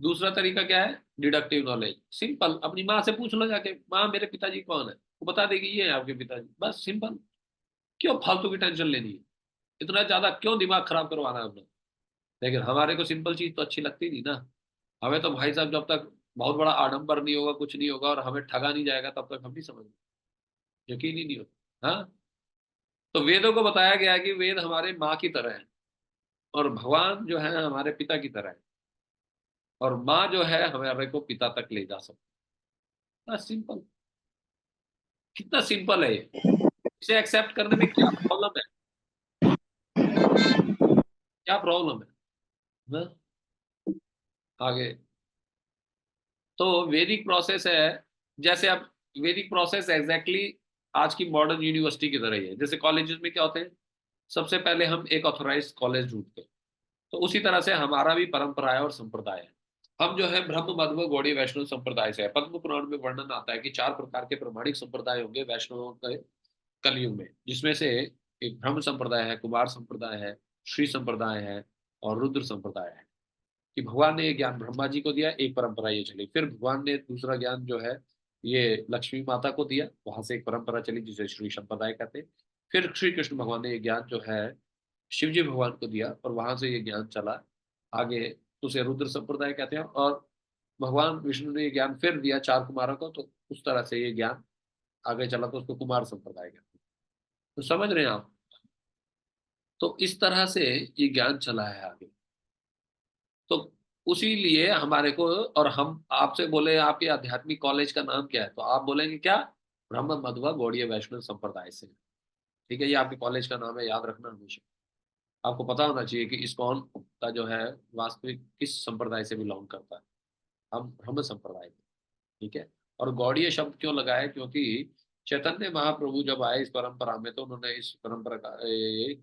दूसरा तरीका क्या है, डिडक्टिव नॉलेज। सिंपल, अपनी माँ से पूछ लो जाके, माँ मेरे पिताजी कौन है, वो बता देगी ये है आपके पिताजी, बस सिंपल। क्यों फालतू की टेंशन लेनी है, इतना ज्यादा क्यों दिमाग खराब करवाना है अपना। लेकिन हमारे को सिंपल चीज तो अच्छी लगती नहीं ना। हमें तो भाई साहब जब तक बहुत बड़ा आडंबर नहीं होगा, कुछ नहीं होगा और हमें ठगा नहीं जाएगा, तब तक हम नहीं समझ, यकीन ही नहीं होता। हाँ, तो वेदों को बताया गया है कि वेद हमारे माँ की तरह है और भगवान जो है हमारे पिता की तरह है, और माँ जो है हमारे को पिता तक ले जा सकती है। बस सिंपल, कितना सिंपल है ये, इसे एक्सेप्ट करने में क्या प्रॉब्लम है, क्या प्रॉब्लम है ना? आगे तो वैदिक प्रोसेस है, जैसे अब वैदिक प्रोसेस एग्जैक्टली आज की मॉडर्न यूनिवर्सिटी की तरह ही है। जैसे कॉलेजेस में क्या होते हैं, सबसे पहले हम एक ऑथोराइज कॉलेज ढूंढते हैं, तो उसी तरह से हमारा भी परंपरा है और संप्रदाय है। हम जो है ब्रह्म मध्व गौड़ीय वैष्णव संप्रदाय से है। पद्म पुराण में वर्णन आता है कि 4 प्रकार के प्रमाणिक संप्रदाय होंगे वैष्णवों के कलयुग में, जिसमें से एक ब्रह्म संप्रदाय है, कुमार संप्रदाय है, श्री संप्रदाय है और रुद्र संप्रदाय है। कि भगवान ने ये ज्ञान ब्रह्मा जी को दिया, एक परंपरा ये चली, फिर भगवान ने दूसरा ज्ञान जो है ये लक्ष्मी माता को दिया, वहां से एक परंपरा चली जिसे श्री संप्रदाय कहते हैं। फिर श्री कृष्ण भगवान ने ये ज्ञान जो है शिव जी भगवान को दिया और वहां से ये ज्ञान चला आगे, तो उसे रुद्र संप्रदाय कहते हैं। और भगवान विष्णु ने ये ज्ञान फिर दिया 4 कुमारों को, तो उस तरह से ये ज्ञान आगे चला, तो उसको कुमार संप्रदाय कहते हैं। तो समझ रहे हैं आप, तो इस तरह से ये ज्ञान चला है आगे। तो उसी लिए हमारे को, और हम आपसे बोले आपके आध्यात्मिक कॉलेज का नाम क्या है, तो आप बोलेंगे क्या, ब्रह्म मध्व गौड़ीय वैष्णव संप्रदाय से, ठीक है। ये आपके कॉलेज का नाम है, याद रखना हमेशा। आपको पता होना चाहिए कि इस्कॉन का जो है वास्तविक किस संप्रदाय से बिलोंग करता है, हम ब्रह्म संप्रदाय के, ठीक है। और गौड़ीय शब्द क्यों लगाया, क्योंकि चैतन्य महाप्रभु जब आए इस परंपरा में, तो उन्होंने इस परंपरा का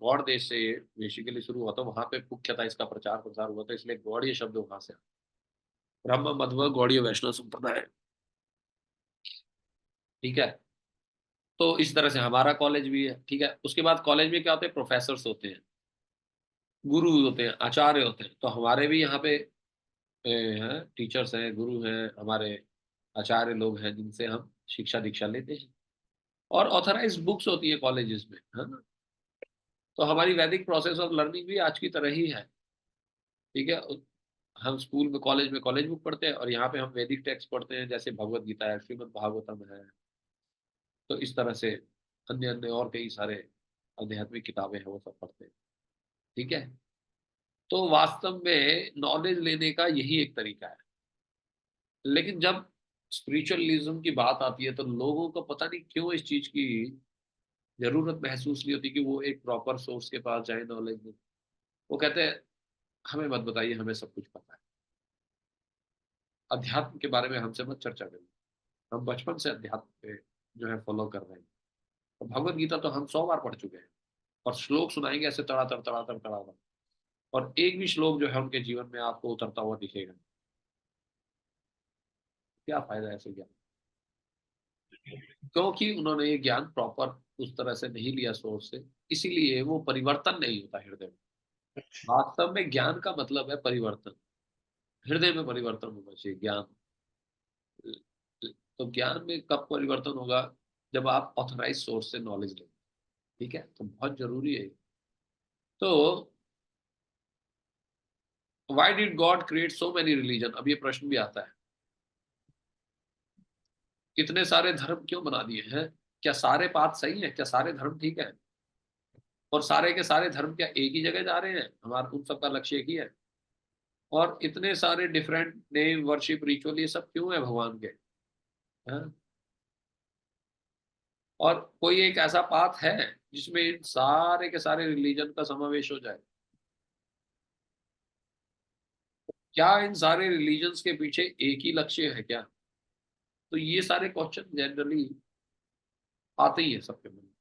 गौड़ देश से बेसिकली शुरू हुआ था, वहां पे मुख्यतः इसका प्रचार प्रसार हुआ था, इसलिए गौड़ीय शब्द वहां से, ब्रह्म मध्व गौड़ीय वैष्णव संप्रदाय, ठीक है। तो इस तरह से हमारा कॉलेज भी है, ठीक है। उसके बाद कॉलेज में क्या होते हैं, प्रोफेसर्स होते हैं, गुरु होते हैं, आचार्य होते हैं। तो हमारे भी यहाँ पे हैं टीचर्स हैं, गुरु हैं, हमारे आचार्य लोग हैं, जिनसे हम शिक्षा दीक्षा लेते हैं, और ऑथराइज्ड बुक्स होती है कॉलेजेस में, है ना। तो हमारी वैदिक प्रोसेस ऑफ लर्निंग भी आज की तरह ही है, ठीक है। हम स्कूल में कॉलेज बुक पढ़ते हैं, और यहाँ पे हम वैदिक टेक्स्ट पढ़ते हैं, जैसे भगवत गीता है, श्रीमद् भागवतम है। तो इस तरह से अन्य अन्य और कई सारे आध्यात्मिक किताबें हैं, वो सब पढ़ते हैं, ठीक है। तो वास्तव में नॉलेज लेने का यही एक तरीका है। लेकिन जब स्पिरिचुअलिज्म की बात आती है, तो लोगों को पता नहीं क्यों इस चीज की जरूरत महसूस नहीं होती कि वो एक प्रॉपर सोर्स के पास जाए नॉलेज में। वो कहते हैं हमें मत बताइए, हमें सब कुछ पता है, अध्यात्म के बारे में हमसे मत चर्चा करिए, हम बचपन से अध्यात्म पे जो है फॉलो कर रहे हैं। तो भगवत गीता तो हम 100 बार पढ़ चुके हैं, और श्लोक सुनाएंगे ऐसे तड़ातड़ तड़ातड़ तड़ातड़, और एक भी श्लोक जो है उनके जीवन में आपको उतरता हुआ दिखेगा। क्या फायदा है ऐसे ज्ञान, क्योंकि उन्होंने ये ज्ञान प्रॉपर उस तरह से नहीं लिया सोर्स से, इसीलिए वो परिवर्तन नहीं होता हृदय में। वास्तव में ज्ञान का मतलब है परिवर्तन, हृदय में परिवर्तन होना चाहिए ज्ञान। तो ज्ञान में कब परिवर्तन होगा, जब आप ऑथराइज सोर्स से नॉलेज लेंगे, ठीक है। तो बहुत जरूरी है। तो why did God create so many religion, अब ये प्रश्न भी आता है, इतने सारे धर्म क्यों बना दिए हैं? क्या सारे पाथ सही है? क्या सारे धर्म ठीक है? और सारे के सारे धर्म क्या एक ही जगह जा रहे हैं? हमारा उन सबका लक्ष्य एक ही है? और इतने सारे डिफरेंट नेम, वर्शिप, रिचुअल, ये सब क्यों है भगवान के? हाँ? और कोई एक ऐसा पाथ है जिसमें इन सारे के सारे रिलीजन का समावेश हो जाए? क्या इन सारे रिलीजन्स के पीछे एक ही लक्ष्य है क्या? तो ये सारे क्वेश्चन जनरली आते ही है सबके मन में,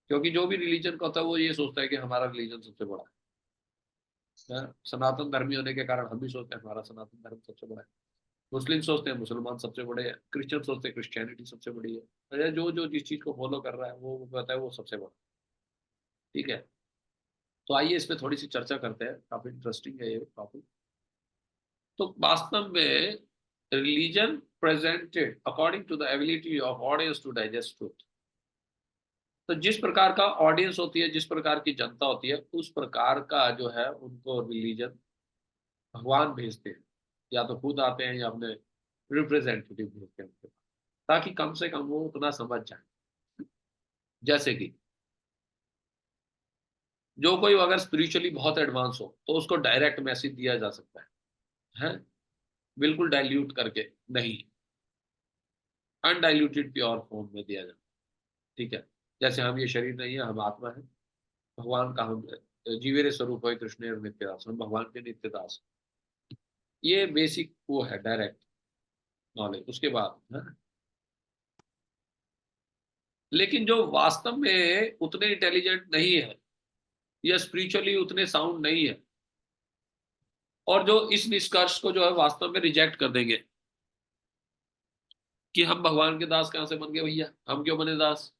क्योंकि जो भी रिलीजन का होता है वो ये सोचता है कि हमारा रिलीजन सबसे बड़ा है। सनातन धर्मी होने के कारण हम भी सोचते हैं हमारा सनातन धर्म सबसे बड़ा है। मुस्लिम सोचते हैं मुसलमान सबसे बड़े हैं, क्रिश्चियन सोचते हैं क्रिश्चियनिटी सबसे बड़ी है। तो जो जो जिस चीज को फॉलो कर रहा है वो कहता है वो सबसे बड़ा, ठीक है। तो आइए इस पे थोड़ी सी चर्चा करते हैं, काफी इंटरेस्टिंग है ये टॉपिक। तो वास्तव में religion presented according to the ability of audience to digest truth. तो जिस प्रकार का ऑडियंस होती है, जिस प्रकार की जनता होती है, उस प्रकार का जो है उनको रिलीजन भगवान भेजते हैं, या तो खुद आते हैं या अपने रिप्रेजेंटेटिव भेजते हैं उनके पास, ताकि कम से कम वो उतना समझ जाए। जैसे कि जो कोई अगर स्पिरिचुअली बहुत एडवांस हो तो उसको डायरेक्ट मैसेज दिया जा सकता है, बिल्कुल डाइल्यूट करके नहीं, अनडाइल्यूटेड प्योर फॉर्म में दिया जाए, ठीक है। जैसे हम ये शरीर नहीं है, हम आत्मा है, भगवान का हम जीवेरे स्वरूप है, कृष्ण और नित्यदास, हम भगवान के नित्यदास। ये बेसिक वो है डायरेक्ट नॉलेज। उसके बाद है, लेकिन जो वास्तव में उतने इंटेलिजेंट नहीं है या स्पिरिचुअली उतने साउंड नहीं है, और जो इस निष्कर्ष को जो है वास्तव में रिजेक्ट कर देंगे कि हम भगवान के दास कहाँ से बन गए भैया, हम क्यों बने दास,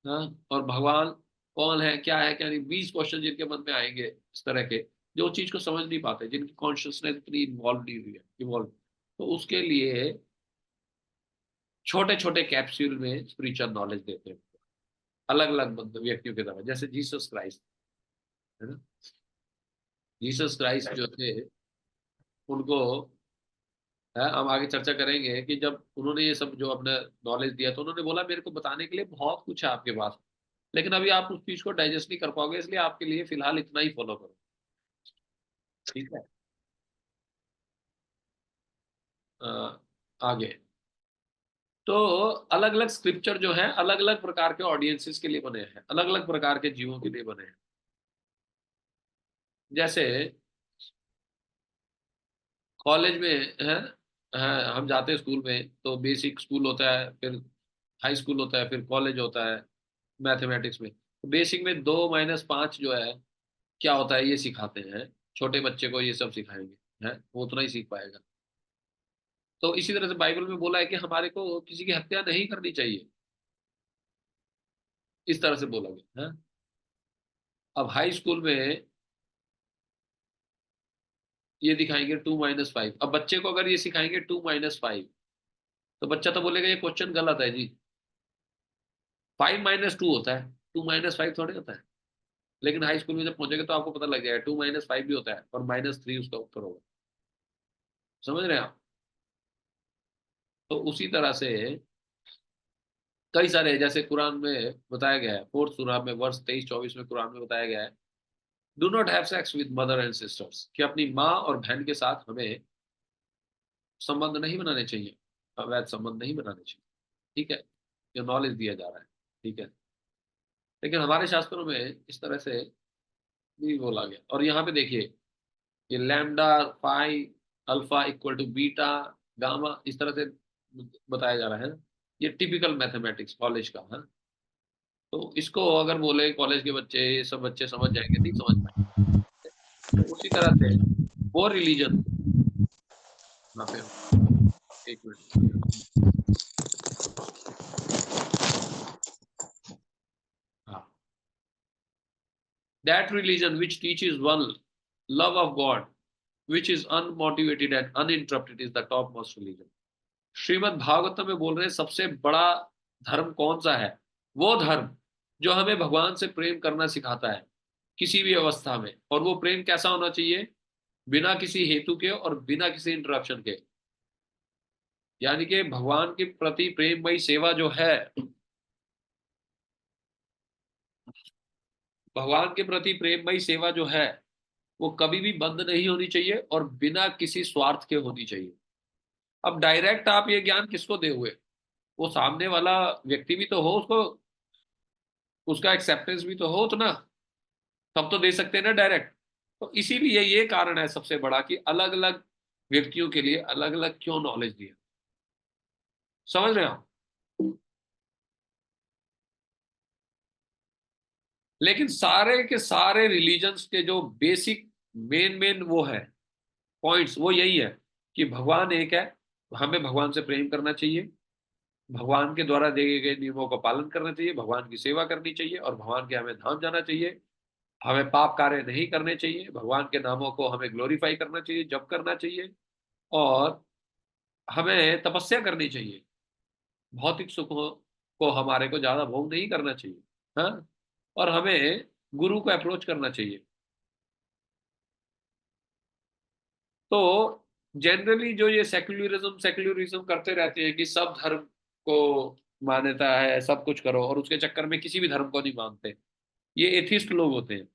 हाँ, और भगवान कौन है, क्या है, क्या नहीं, 20 क्वेश्चन जिनके मन में आएंगे इस तरह के, जो चीज को समझ नहीं पाते, जिनकी कॉन्शियसनेस इतनी इन्वॉल्व नहीं हुई है, इवॉल्व। तो उसके लिए छोटे छोटे कैप्सूल में स्पिरिचुअल नॉलेज देते हैं, अलग अलग व्यक्तियों के द्वारा, जैसे जीसस क्राइस्ट, है ना। जीसस क्राइस्ट जो थे उनको, है, हम आगे चर्चा करेंगे कि जब उन्होंने ये सब जो अपने नॉलेज दिया, तो उन्होंने बोला मेरे को बताने के लिए बहुत कुछ है आपके पास, लेकिन अभी आप उस चीज को डाइजेस्ट नहीं कर पाओगे, इसलिए आपके लिए फिलहाल इतना ही फॉलो करो, ठीक है। अ, आगे तो अलग अलग स्क्रिप्चर जो है अलग अलग प्रकार के ऑडियंसेस के लिए बने हैं, अलग अलग प्रकार के जीवों के लिए बने हैं। जैसे कॉलेज में है, हम जाते हैं स्कूल में, तो बेसिक स्कूल होता है, फिर हाई स्कूल होता है, फिर कॉलेज होता है। मैथमेटिक्स में तो बेसिक में 2 - 5 जो है क्या होता है ये सिखाते हैं, छोटे बच्चे को ये सब सिखाएंगे, है, वो उतना ही सीख पाएगा। तो इसी तरह से बाइबल में बोला है कि हमारे को किसी की हत्या नहीं करनी चाहिए, इस तरह से बोला गया है। अब हाई स्कूल में ये दिखाएंगे 2 - 5, अब बच्चे को अगर ये सिखाएंगे 2 - 5, तो बच्चा तो बोलेगा ये क्वेश्चन गलत है जी, 5 - 2 होता है, 2 - 5 थोड़े होता है। लेकिन हाई स्कूल में जब पहुंचेगा तो आपको पता लग जाएगा 2 - 5 भी होता है और -3 उसका उत्तर होगा। समझ रहे हैं आप? तो उसी तरह से कई सारे, जैसे कुरान में बताया गया है, 4th सूरा में वर्ष 23-24 में कुरान में बताया गया है, do not have sex with mother and sisters, कि अपनी माँ और बहन के साथ हमें संबंध नहीं बनाने चाहिए, अवैध संबंध नहीं बनाने चाहिए। ठीक है, ये नॉलेज दिया जा रहा है। ठीक है, लेकिन हमारे शास्त्रों में इस तरह से भी बोला गया। और यहाँ पे देखिए, ये lambda, pi, alpha equal to beta, gamma, इस तरह से बताया जा रहा है। ये टिपिकल मैथमेटिक्स कॉलेज का है। तो इसको अगर बोले कॉलेज के बच्चे, ये सब बच्चे समझ जाएंगे, नहीं समझ पाएंगे। तो उसी तरह से वो रिलीजन, यहाँ पे एक मिनट, हाँ, that religion which teaches one love of God, which is unmotivated and uninterrupted, is the topmost religion. Shrimad Bhagavatam में बोल रहे हैं सबसे बड़ा धर्म कौन सा है? वो धर्म जो हमें भगवान से प्रेम करना सिखाता है किसी भी अवस्था में। और वो प्रेम कैसा होना चाहिए? बिना किसी हेतु के और बिना किसी इंटरप्शन के। यानी कि भगवान के प्रति प्रेममयी सेवा जो है, भगवान के प्रति प्रेममयी सेवा जो है, वो कभी भी बंद नहीं होनी चाहिए और बिना किसी स्वार्थ के होनी चाहिए। अब डायरेक्ट आप ये ज्ञान किसको दे हुए? वो सामने वाला व्यक्ति भी तो हो, उसको उसका एक्सेप्टेंस भी तो हो तो ना, तब तो दे सकते हैं ना डायरेक्ट। तो इसीलिए ये कारण है सबसे बड़ा कि अलग अलग व्यक्तियों के लिए अलग अलग क्यों नॉलेज दिया। समझ रहे हो आप? लेकिन सारे के सारे रिलीजन्स के जो बेसिक मेन मेन वो है पॉइंट्स, वो यही है कि भगवान एक है, हमें भगवान से प्रेम करना चाहिए, भगवान के द्वारा दिए गए नियमों का पालन करना चाहिए, भगवान की सेवा करनी चाहिए और भगवान के हमें धाम जाना चाहिए। हमें पाप कार्य नहीं करने चाहिए, भगवान के नामों को हमें ग्लोरीफाई करना चाहिए, जप करना चाहिए। और हमें तपस्या करनी चाहिए, भौतिक सुखों को हमारे को ज्यादा भोग नहीं करना चाहिए। हाँ, और हमें गुरु को अप्रोच करना चाहिए। तो जनरली जो ये सेक्युलरिज्म सेक्युलरिज्म करते रहते हैं कि सब धर्म को मान्यता है, सब कुछ करो, और उसके चक्कर में किसी भी धर्म को नहीं मानते, ये एथिस्ट लोग होते हैं।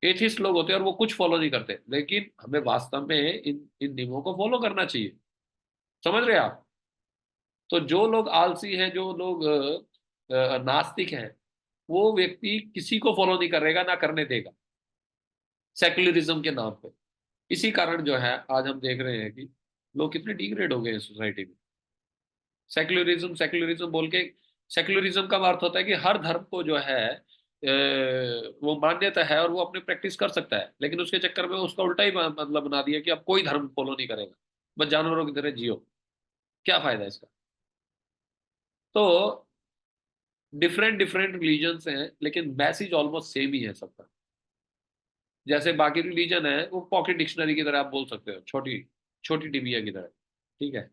एथिस्ट लोग होते हैं और वो कुछ फॉलो नहीं करते, लेकिन हमें वास्तव में इन इन नियमों को फॉलो करना चाहिए। समझ रहे हैं आप? तो जो लोग आलसी हैं, जो लोग नास्तिक हैं, वो व्यक्ति किसी को फॉलो नहीं करेगा, ना करने देगा, सेक्युलरिज्म के नाम पे। इसी कारण जो है आज हम देख रहे हैं कि लोग कितने डिग्रेड हो गए हैं सोसाइटी में। सेक्युलरिज्म सेक्युलरिज्म बोल के, सेक्युलरिज्म का अर्थ होता है कि हर धर्म को जो है वो मान्यता है और वो अपनी प्रैक्टिस कर सकता है, लेकिन उसके चक्कर में उसका उल्टा ही मतलब बना दिया कि अब कोई धर्म फॉलो नहीं करेगा, बस जानवरों की तरह जियो। क्या फायदा है इसका? तो डिफरेंट डिफरेंट रिलीजन्स हैं, लेकिन मैसेज ऑलमोस्ट सेम ही है सबका। जैसे बाकी रिलीजन है वो पॉकेट डिक्शनरी की तरह आप बोल सकते हो, छोटी छोटी डिबिया की तरह। ठीक है,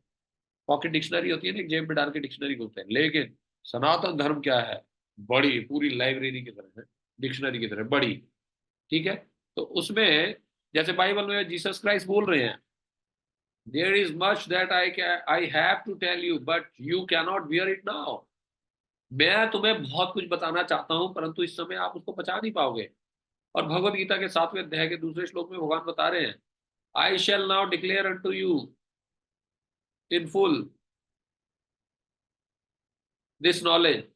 पॉकेट डिक्शनरी होती है ना, एक जेब में डाल के डिक्शनरी बोलते हैं। लेकिन सनातन धर्म क्या है? बड़ी पूरी लाइब्रेरी की तरह है, डिक्शनरी की तरह बड़ी। ठीक है, तो उसमें जैसे बाइबल में जीसस क्राइस्ट बोल रहे हैं, there is much that I have to tell you but you can not bear it now. मैं तुम्हें बहुत कुछ बताना चाहता हूं, परंतु इस समय आप उसको पचा नहीं पाओगे। और भगवत गीता के 7वें अध्याय के दूसरे श्लोक में भगवान बता रहे हैं, I shall now declare unto you in full this knowledge.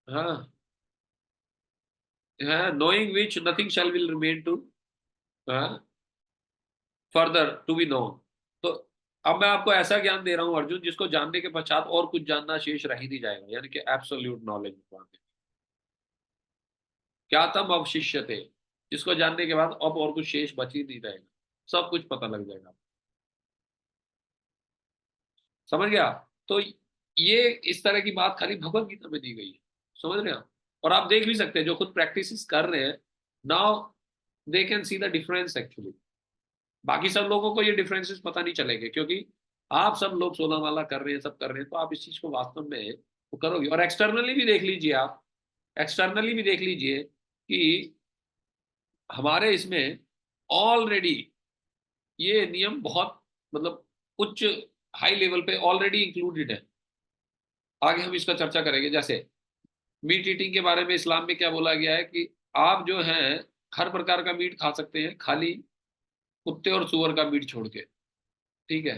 हाँ, knowing which nothing shall will remain to further to be known। तो अब मैं आपको ऐसा ज्ञान दे रहा हूं अर्जुन, जिसको जानने के पश्चात और कुछ जानना शेष रह ही नहीं जाएगा, यानी कि एब्सोल्यूट नॉलेज। क्या तम अवशिष्यते, जिसको जानने के बाद अब और कुछ शेष बच ही नहीं रहेगा, सब कुछ पता लग जाएगा। समझ गया? तो ये इस तरह की बात खाली भगवत गीता में दी गई है। समझ रहे हैं आप? और आप देख भी सकते हैं जो खुद प्रैक्टिस कर रहे हैं now, they can see the difference actually. बाकी सब लोगों को ये डिफरेंसेस पता नहीं चलेंगे, क्योंकि आप सब लोग 16 माला कर रहे हैं, सब कर रहे हैं, तो आप इस चीज को वास्तव में वो करोगे। और एक्सटर्नली भी देख लीजिए, आप एक्सटर्नली भी देख लीजिए कि हमारे इसमें ऑलरेडी ये नियम बहुत मतलब उच्च हाई लेवल पे ऑलरेडी इंक्लूडेड है। आगे हम इसका चर्चा करेंगे। जैसे मीट ईटिंग के बारे में इस्लाम में क्या बोला गया है कि आप जो है हर प्रकार का मीट खा सकते हैं, खाली कुत्ते और सुअर का मीट छोड़ के, ठीक है।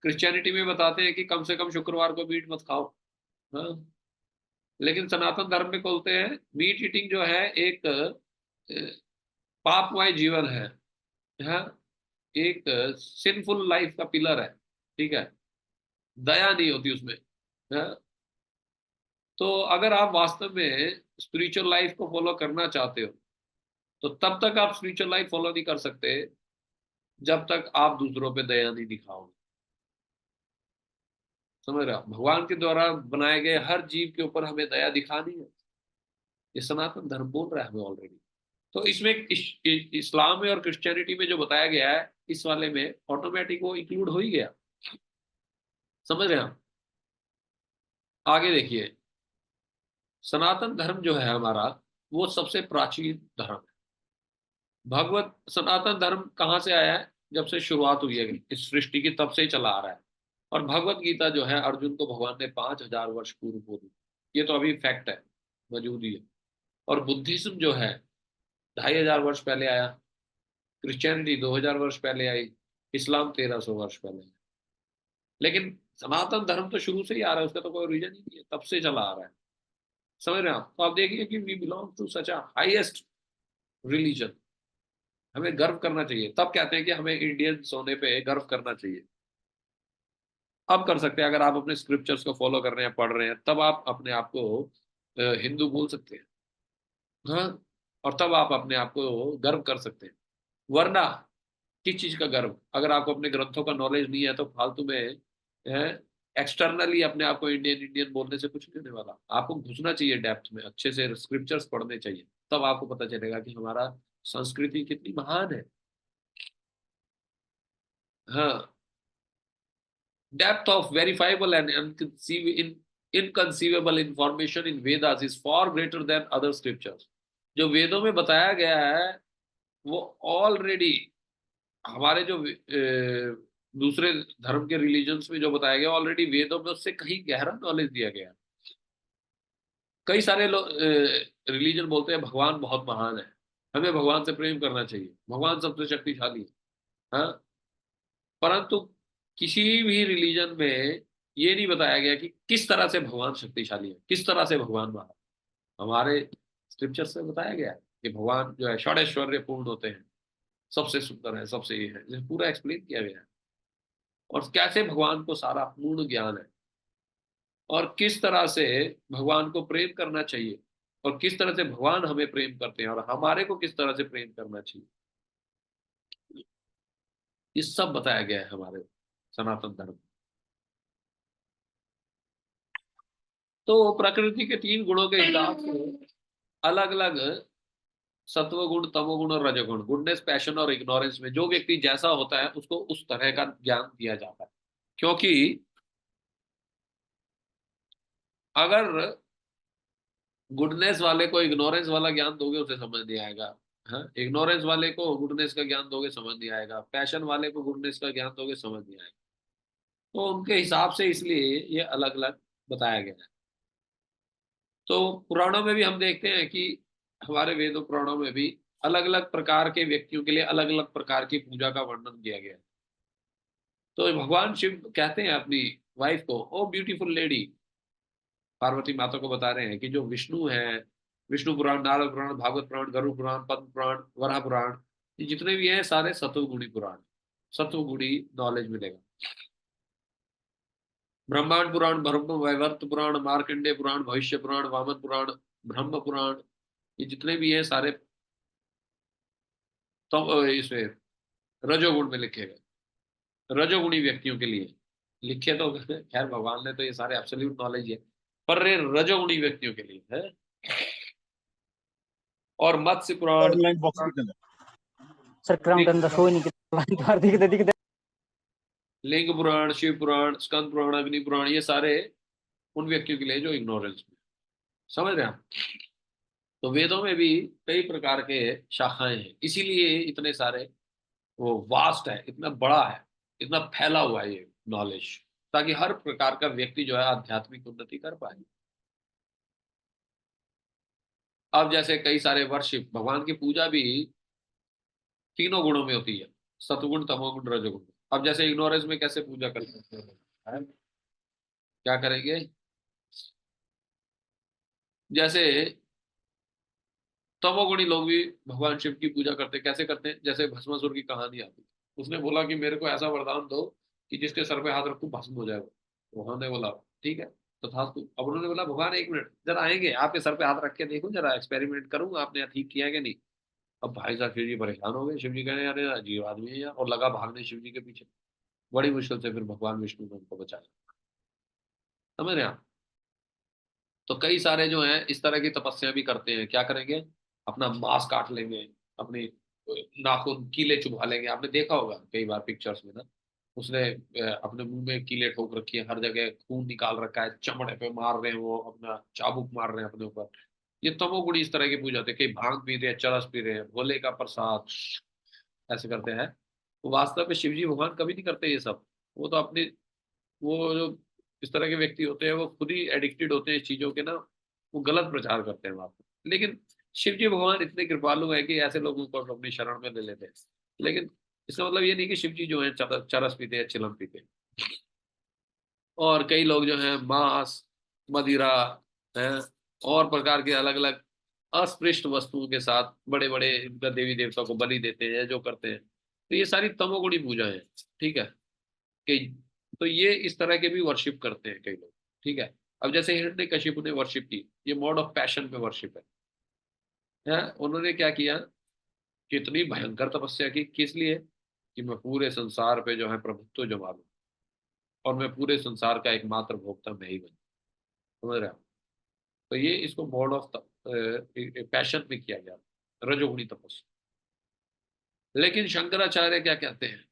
क्रिश्चियनिटी में बताते हैं कि कम से कम शुक्रवार को मीट मत खाओ, हाँ। लेकिन सनातन धर्म में बोलते हैं मीट ईटिंग जो है एक पापमय जीवन है, हाँ, एक सिंफुल लाइफ का पिलर है, ठीक है। दया नहीं होती उसमें, हाँ। तो अगर आप वास्तव में स्पिरिचुअल लाइफ को फॉलो करना चाहते हो, तो तब तक आप स्पिरिचुअल लाइफ फॉलो नहीं कर सकते जब तक आप दूसरों पे दया नहीं दिखाओगे। समझ रहे हो? भगवान के द्वारा बनाए गए हर जीव के ऊपर हमें दया दिखानी है, ये सनातन धर्म बोल रहा है हमें ऑलरेडी। तो इसमें इस्लाम में और क्रिश्चियनिटी में जो बताया गया है, इस वाले में ऑटोमेटिक वो इंक्लूड हो ही गया। समझ रहे हैं हम? आगे देखिए, सनातन धर्म जो है हमारा, वो सबसे प्राचीन धर्म है। भगवत सनातन धर्म कहाँ से आया है? जब से शुरुआत हुई है इस सृष्टि की, तब से ही चला आ रहा है। और भगवत गीता जो है अर्जुन को भगवान ने 5000 वर्ष पूर्व बोली, ये तो अभी फैक्ट है, मौजूद ही है। और बुद्धिज्म जो है 2500 वर्ष पहले आया, क्रिश्चियनिटी 2000 वर्ष पहले आई, इस्लाम 1300 वर्ष पहले आया। लेकिन सनातन धर्म तो शुरू से ही आ रहा है, उसका तो कोई रीजन ही नहीं है, तब से चला आ रहा है। समझ रहे हैं आप? तो आप देखिए कि we belong to such a highest religion, हमें गर्व करना चाहिए। तब कहते हैं कि हमें इंडियंस होने पे गर्व करना चाहिए। अब कर सकते हैं, अगर आप अपने स्क्रिप्चर्स को फॉलो कर रहे हैं, पढ़ रहे हैं, तब आप अपने आप को हिंदू बोल सकते हैं, हाँ। और तब आप अपने आप को गर्व कर सकते हैं। वरना किस चीज का गर्व? अगर आपको अपने ग्रंथों का नॉलेज नहीं है, तो फालतू में एक्सटर्नली अपने आप को इंडियन इंडियन बोलने से कुछ नहीं होने वाला। आपको घुसना चाहिए डेप्थ में, अच्छे से स्क्रिप्चर्स पढ़ने चाहिए, तब आपको पता चलेगा कि हमारा संस्कृति कितनी महान है, हाँ। Depth of verifiable and inconceivable information in Vedas is far greater than other scriptures. जो वेदों में बताया गया है वो ऑलरेडी हमारे जो दूसरे धर्म के रिलीजन्स में जो बताया गया, ऑलरेडी वेदों में उससे कहीं गहरा नॉलेज दिया गया है। कई सारे लोग रिलीजन बोलते हैं भगवान बहुत महान है, हमें भगवान से प्रेम करना चाहिए, भगवान सबसे शक्तिशाली है, हाँ। परंतु किसी भी रिलीजन में ये नहीं बताया गया कि किस तरह से भगवान शक्तिशाली है, किस तरह से भगवान महान। हमारे स्क्रिप्चर से बताया गया है कि भगवान जो है षडैश्वर्य पूर्ण होते हैं, सबसे सुंदर है, सबसे ये है, ये पूरा एक्सप्लेन किया गया है। और कैसे भगवान को सारा पूर्ण ज्ञान है, और किस तरह से भगवान को प्रेम करना चाहिए, और किस तरह से भगवान हमें प्रेम करते हैं, और हमारे को किस तरह से प्रेम करना चाहिए, ये सब बताया गया है हमारे सनातन धर्म। तो प्रकृति के 3 गुणों के हिसाब से अलग अलग सत्वगुण, तमोगुण और रजोगुण, गुडनेस, पैशन और इग्नोरेंस में जो व्यक्ति जैसा होता है उसको उस तरह का ज्ञान दिया जाता है। क्योंकि अगर गुडनेस वाले को इग्नोरेंस वाला ज्ञान दोगे, उसे समझ नहीं आएगा, हाँ। इग्नोरेंस वाले को गुडनेस का ज्ञान दोगे, समझ नहीं आएगा। पैशन वाले को गुडनेस का ज्ञान दोगे, समझ नहीं आएगा। तो उनके हिसाब से इसलिए ये अलग अलग बताया गया है। तो पुराणों में भी हम देखते हैं कि हमारे वेदों पुराणों में भी अलग अलग प्रकार के व्यक्तियों के लिए अलग अलग प्रकार की पूजा का वर्णन किया गया है। तो भगवान शिव कहते हैं अपनी वाइफ को, ओ ब्यूटीफुल लेडी, पार्वती माता को बता रहे हैं कि जो विष्णु है, विष्णु पुराण, नारद पुराण, भागवत पुराण, गरुड़ पुराण, पद्म पुराण, वराह पुराण, ये जितने भी हैं सारे सत्वगुणी पुराण, सत्वगुणी नॉलेज मिलेगा। ब्रह्मांड पुराण, ब्रह्म वैवर्त पुराण, मार्कंडे पुराण, भविष्य पुराण, वामन पुराण, ब्रह्म पुराण, ये जितने भी हैं सारे तो इसमें रजोगुण में लिखे गए, रजोगुणी व्यक्तियों के लिए लिखे। तो खैर भगवान ने तो ये सारे एब्सोल्यूट नॉलेज है, पर ये रजोगुणी व्यक्तियों के लिए है। और मत्स्य पुराण, ऑनलाइन बॉक्स में चला सर क्राउन के अंदर सो ही नहीं कितना दिखते दिखते। लिंग पुराण, शिव पुराण, स्कंद पुराण, अग्नि पुराण, ये सारे उन व्यक्तियों के लिए जो इग्नोरेंस में, समझ रहे हैं आप। तो वेदों में भी कई प्रकार के शाखाएं हैं, इसीलिए इतने सारे, वो वास्ट है, इतना बड़ा है, इतना फैला हुआ है ये नॉलेज, ताकि हर प्रकार का व्यक्ति जो है आध्यात्मिक उन्नति कर पाए। अब जैसे कई सारे वर्शिप, भगवान की पूजा भी तीनों गुणों में होती है, सतुगुण, तमोगुण, रजोगुण। अब जैसे इग्नोरेंस में कैसे पूजा कर सकते हैं, क्या करेंगे? जैसे तमोगुणी लोग भी भगवान शिव की पूजा करते हैं, कैसे करते हैं? जैसे भस्मासुर की कहानी आती है, उसने बोला कि मेरे को ऐसा वरदान दो कि जिसके सर पे हाथ रखूं भस्म हो जाए वो। भगवान ने बोला ठीक है, तो था। अब उन्होंने बोला भगवान एक मिनट जरा आएंगे, आपके सर पे हाथ रख के देखो, जरा एक्सपेरिमेंट करूंगा आपने ठीक किया है कि नहीं। अब भाई साहब शिव जी परेशान हो गए, शिव जी कहने यार अजीब आदमी है यार, और लगा भागने शिव जी के पीछे। बड़ी मुश्किल से फिर भगवान विष्णु ने उनको बचाया, समझ रहे हैं आप। तो कई सारे जो हैं इस तरह की तपस्या भी करते हैं, क्या करेंगे? अपना मांस काट लेंगे, अपनी नाखून कीले चुभा लेंगे। आपने देखा होगा कई बार पिक्चर्स में ना, उसने अपने मुंह में कीले ठोक रखी है, हर जगह खून निकाल रखा है, चमड़े पे मार रहे हैं, वो अपना चाबुक मार रहे हैं अपने ऊपर। ये तमोगुणी इस तरह की पूजा होती है। कई भांग पी रहे हैं, चरस पी रहे हैं, भोले का प्रसाद ऐसे करते हैं। तो वास्तव में शिवजी भगवान कभी नहीं करते ये सब। वो तो अपनी, वो जो इस तरह के व्यक्ति होते हैं वो खुद ही एडिक्टेड होते हैं इस चीजों के ना, वो गलत प्रचार करते हैं वहां पर। लेकिन शिव जी भगवान इतने कृपालु है कि ऐसे लोगों को अपनी शरण में ले लेते हैं। लेकिन इसका मतलब ये नहीं कि शिव जी जो है चरस पीते हैं, चिलम पीते हैं। और कई लोग जो है मांस, मदिरा है, और प्रकार के अलग अलग अस्पृष्ट वस्तुओं के साथ बड़े बड़े देवी देवता को बलि देते हैं, जो करते हैं। तो ये सारी तमोगुणी पूजा है, ठीक है। कई, तो ये इस तरह के भी वर्शिप करते हैं कई लोग, ठीक है। अब जैसे हिरण्यकशिपु ने वर्शिप की, ये मोड ऑफ पैशन पे वर्शिप है। उन्होंने क्या किया? कितनी भयंकर तपस्या की, किस लिए? कि मैं पूरे संसार पे जो है प्रभुत्व जमा लूं, और मैं पूरे संसार का एकमात्र भोक्ता मैं ही बनूं, समझ रहे हो। तो ये इसको मोड ऑफ पैशन में किया गया, रजोगुणी तपस्या। लेकिन शंकराचार्य क्या कहते हैं?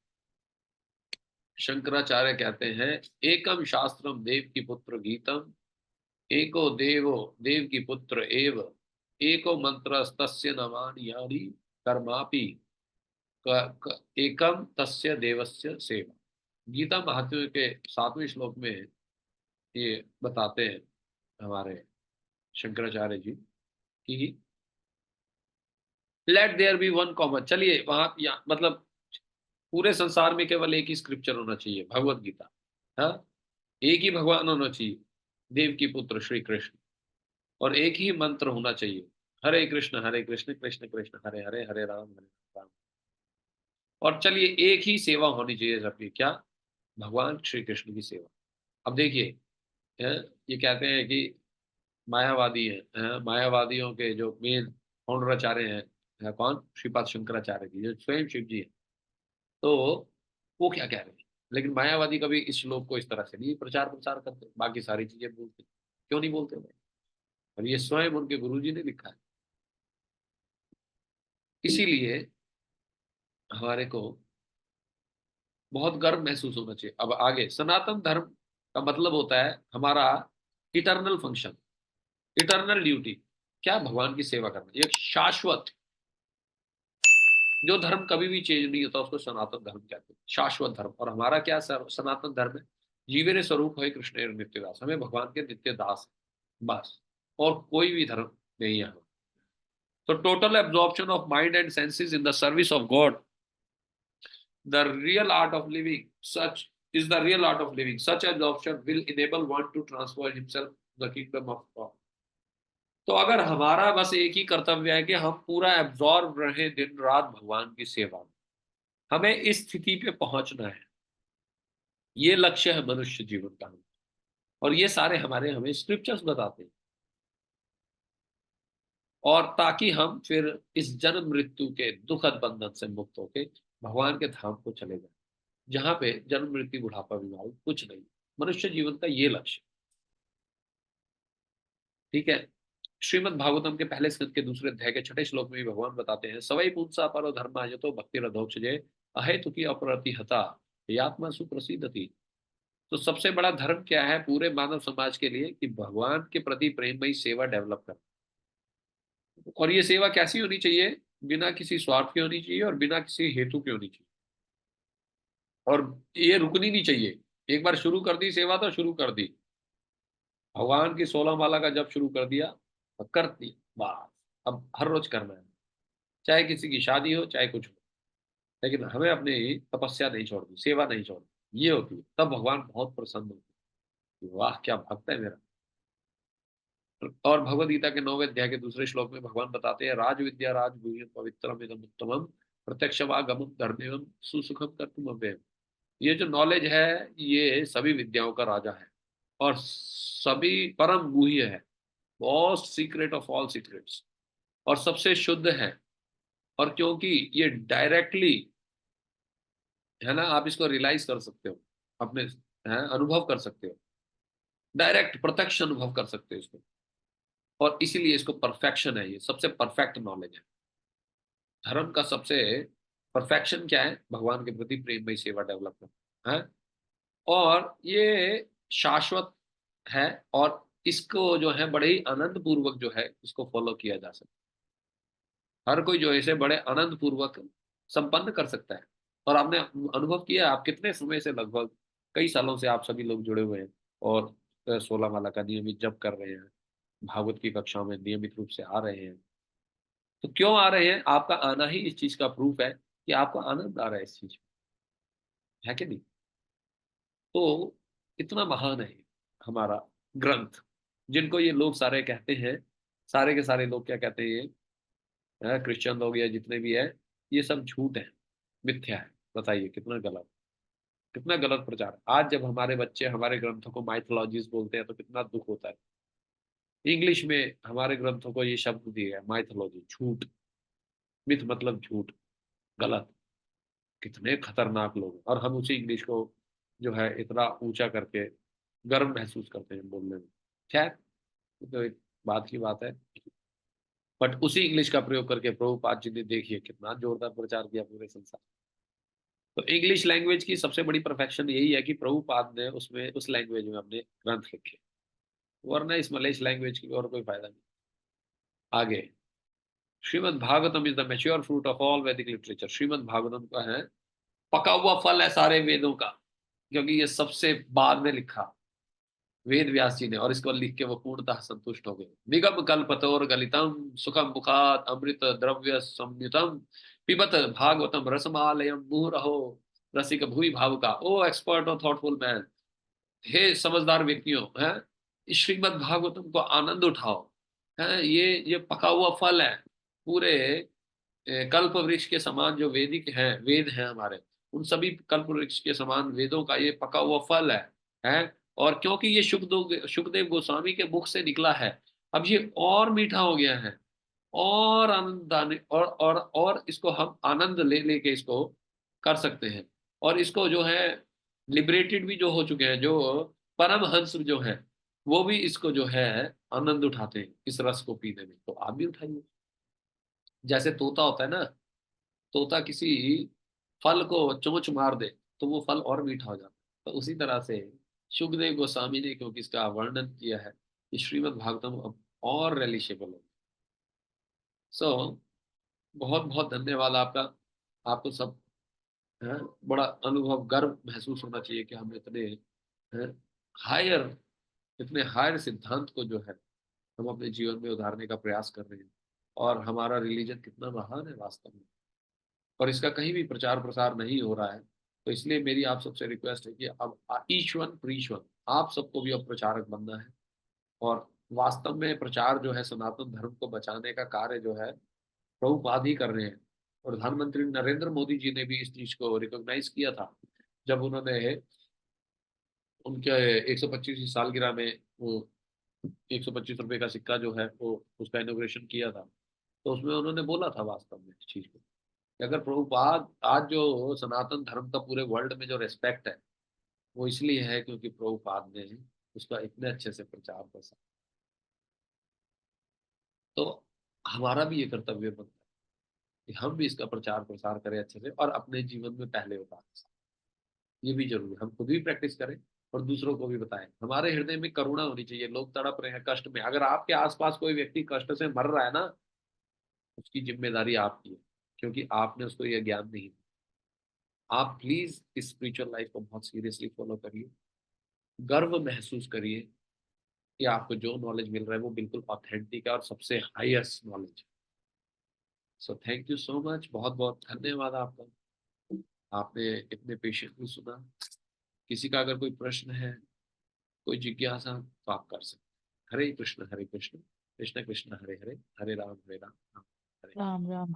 शंकराचार्य कहते हैं एकम शास्त्रम देव की पुत्र गीतम, एको देवो देव की पुत्र एव, एको मंत्र तस्य नमानि यानि कर्मापि एकम तस्य देवस्य सेवा। गीता महात्म्य के 7वें श्लोक में ये बताते हैं हमारे शंकराचार्य जी कि let there be one common. चलिए वहां मतलब पूरे संसार में केवल एक ही स्क्रिप्चर होना चाहिए, भगवत गीता। हाँ, एक ही भगवान होना चाहिए, देव की पुत्र श्री कृष्ण, और एक ही मंत्र होना चाहिए, हरे कृष्ण कृष्ण कृष्ण हरे हरे, हरे राम राम। और चलिए एक ही सेवा होनी चाहिए सबकी, क्या? भगवान श्री कृष्ण की सेवा। अब देखिए, हैं, ये कहते हैं कि मायावादी हैं, मायावादियों के जो मेन फाउंडर आचार्य हैं कौन? श्रीपाद शंकराचार्य जी, जो स्वयं शिव जी है। तो वो क्या कह रहे हैं? लेकिन मायावादी कभी इस श्लोक को इस तरह से नहीं प्रचार प्रचार करते, बाकी सारी चीजें बोलते। क्यों नहीं बोलते भाई? और ये स्वयं उनके गुरु जी ने लिखा है। इसीलिए हमारे को बहुत गर्व महसूस होना चाहिए। अब आगे सनातन धर्म का मतलब होता है हमारा इटर्नल फंक्शन, इटर्नल ड्यूटी। क्या? भगवान की सेवा करना, ये शाश्वत, जो धर्म कभी भी चेंज नहीं होता उसको सनातन धर्म कहते हैं, शाश्वत धर्म। और हमारा क्या सनातन धर्म है? जीवेरे स्वरूप है कृष्ण नित्य दास, हमें भगवान के नित्य दास बस, और कोई भी धर्म नहीं है। तो total absorption of mind and senses in the service of God, the real art of living, such is the real art of living. Such absorption will enable one to transfer himself to the kingdom of God. तो अगर हमारा बस एक ही कर्तव्य है कि हम पूरा एब्जॉर्ब रहे दिन रात भगवान की सेवा में, हमें इस स्थिति पे पहुंचना है, ये लक्ष्य है मनुष्य जीवन का। और ये सारे हमारे हमें स्क्रिप्चर्स बताते हैं। और ताकि हम फिर इस जन्म मृत्यु के दुखद बंधन से मुक्त होकर भगवान के धाम को चले जाए, जहां पे जन्म मृत्यु बुढ़ापा बीमारी कुछ नहीं। मनुष्य जीवन का ये लक्ष्य, ठीक है। श्रीमद् भागवतम के पहले स्कंद के दूसरे अध्याय के 6 श्लोक में भी भगवान बताते हैं, सवै पुंसा परो धर्म यतो भक्ति रथोक्षजे अहेतुकी अपरतिहता यात्मा सुप्रसिद्धति। तो सबसे बड़ा धर्म क्या है पूरे मानव समाज के लिए? कि भगवान के प्रति प्रेममयी सेवा डेवलप करना। और ये सेवा कैसी होनी चाहिए? बिना किसी स्वार्थ की होनी चाहिए और बिना किसी हेतु की होनी चाहिए, और ये रुकनी नहीं चाहिए। एक बार शुरू कर दी सेवा तो शुरू कर दी, भगवान की 16 माला का जब शुरू कर दिया तो कर दी, बस अब हर रोज करना है, चाहे किसी की शादी हो चाहे कुछ हो, लेकिन हमें अपनी तपस्या नहीं छोड़नी, सेवा नहीं छोड़नी, ये होती है। तब भगवान बहुत प्रसन्न होते हैं, वाह क्या भक्त है मेरा। और भगवद गीता के 9वें अध्याय के दूसरे श्लोक में भगवान बताते हैं, राज विद्या राज गुह्यम पवित्रम इदम उत्तमम प्रत्यक्षवागमम धर्मेवम सुसुखम कर्तुम अव्ययम। ये जो नॉलेज है ये सभी विद्याओं का राजा है और सभी परम गुह्य है, most secret of all secrets, और सबसे शुद्ध है। और क्योंकि ये डायरेक्टली है ना, आप इसको रियलाइज कर सकते हो, अपने अनुभव कर सकते हो, डायरेक्ट प्रत्यक्ष अनुभव कर सकते हो इसको, और इसीलिए इसको परफेक्शन है, ये सबसे परफेक्ट नॉलेज है। धर्म का सबसे परफेक्शन क्या है? भगवान के प्रति प्रेममयी सेवा डेवलप करना है, और ये शाश्वत है, और इसको जो है बड़े ही आनंद पूर्वक जो है इसको फॉलो किया जा सकता है। हर कोई जो है इसे बड़े आनंद पूर्वक संपन्न कर सकता है। और आपने अनुभव किया, आप कितने समय से, लगभग कई सालों से आप सभी लोग जुड़े हुए हैं और 16 माला का नियमित जप कर रहे हैं, भागवत की कक्षाओं में नियमित रूप से आ रहे हैं। तो क्यों आ रहे हैं? आपका आना ही इस चीज का प्रूफ है कि आपको आनंद आ रहा है इस चीज में, है कि नहीं? तो इतना महान है हमारा ग्रंथ, जिनको ये लोग सारे कहते हैं, सारे के सारे लोग क्या कहते हैं, ये क्रिश्चियन लोग या जितने भी है, ये सब झूठ है, मिथ्या है। बताइए कितना गलत, कितना गलत प्रचार। आज जब हमारे बच्चे हमारे ग्रंथों को माइथोलॉजीज बोलते हैं तो कितना दुख होता है। इंग्लिश में हमारे ग्रंथों को ये शब्द दिए है, माइथोलॉजी, झूठ। मिथ मतलब झूठ, गलत। कितने खतरनाक लोग हैं, और हम उसी इंग्लिश को जो है इतना ऊंचा करके गर्व महसूस करते हैं बोलने में। खैर ये तो एक बात की बात है, बट उसी इंग्लिश का प्रयोग करके प्रभुपाद जी ने देखिए कितना जोरदार प्रचार किया पूरे संसार। तो इंग्लिश लैंग्वेज की सबसे बड़ी परफेक्शन यही है कि प्रभुपाद ने उसमें उस लैंग्वेज में अपने ग्रंथ लिखे, वरना इस मलेश लैंग्वेज की और कोई फायदा नहीं। आगे, Shrimad Bhagavatam is the mature fruit of all वैदिक लिटरेचर। श्रीमद् भागवतम का है पका हुआ फल है सारे वेदों का, क्योंकि ये सबसे बाद में लिखा वेद व्यास जी ने, और इसको लिख के वो पूर्णतः संतुष्ट हो गए। निगम कल्पतोर गलितम सुखम मुखात अमृत द्रव्य संयुतम पिबत भागवतम रसमालयम मुहुरहो रसिक भूमि भावुका। ओ एक्सपर्ट और थॉटफुल मैन, हे समझदार व्यक्तियों, हैं इस श्रीमद् भागवतम को आनंद उठाओ। है ये पका हुआ फल है, पूरे कल्प वृक्ष के समान जो वैदिक हैं, वेद हैं हमारे, उन सभी कल्प वृक्ष के समान वेदों का ये पका हुआ फल है। और क्योंकि ये सुखदेव गोस्वामी के मुख से निकला है, अब ये और मीठा हो गया है, और आनंद और इसको हम आनंद ले लेके इसको कर सकते हैं। और इसको जो है लिबरेटेड भी जो हो चुके हैं, जो परम हंस जो है, वो भी इसको जो है आनंद उठाते हैं इस रस को पीने में। तो आप भी उठाइए। जैसे तोता होता है ना, तोता किसी फल को चोंच मार दे तो वो फल और मीठा हो जाता है। तो उसी तरह से सुखदेव गोस्वामी ने क्योंकि इसका वर्णन किया है, कि श्रीमद् भागवतम अब और रिलीशेबल है। सो बहुत बहुत धन्यवाद आपका। आपको सब है, बड़ा अनुभव गर्व महसूस होना चाहिए कि हम इतने हायर, इतने हायर सिद्धांत को जो है हम अपने जीवन में उतारने का प्रयास कर रहे हैं, और हमारा रिलीजन कितना महान है वास्तव में, और इसका कहीं भी प्रचार प्रसार नहीं हो रहा है। तो इसलिए मेरी आप सबसे रिक्वेस्ट है कि अब ईच वन प्रीच वन, आप सबको भी अब प्रचारक बनना है। और वास्तव में प्रचार जो है सनातन धर्म को बचाने का कार्य जो है प्रभुपाद ही कर रहे हैं। और प्रधानमंत्री नरेंद्र मोदी जी ने भी इस चीज को रिकॉग्नाइज किया था, जब उन्होंने उनके 125वीं सालगिरह में वो 125 रुपए का सिक्का जो है वो उसका इनोग्रेशन किया था। तो उसमें उन्होंने बोला था वास्तव में इस चीज को, कि अगर प्रभुपाद, आज जो सनातन धर्म का पूरे वर्ल्ड में जो रेस्पेक्ट है वो इसलिए है क्योंकि प्रभुपाद ने उसका इतने अच्छे से प्रचार प्रसार। तो हमारा भी ये कर्तव्य बनता है कि हम भी इसका प्रचार प्रसार करें अच्छे से और अपने जीवन में पहले उतारें। ये भी जरूरी है, हम खुद भी प्रैक्टिस करें और दूसरों को भी बताएं। हमारे हृदय में करुणा होनी चाहिए। लोग तड़प रहे हैं कष्ट में, अगर आपके आसपास कोई व्यक्ति कष्ट से मर रहा है ना, उसकी जिम्मेदारी आपकी है, क्योंकि आपने उसको यह ज्ञान नहीं दिया। आप प्लीज इस स्पिरिचुअल लाइफ को बहुत सीरियसली फॉलो करिए, गर्व महसूस करिए कि आपको जो नॉलेज मिल रहा है वो बिल्कुल ऑथेंटिक है और सबसे हाईएस्ट नॉलेज है। So thank you so much, बहुत बहुत धन्यवाद आपका, आपने इतने पेशेंटली सुना। किसी का अगर कोई प्रश्न है, कोई जिज्ञासा, तो आप कर सकते हैं। हरे कृष्ण कृष्ण कृष्ण हरे हरे, हरे राम राम हरे राम राम।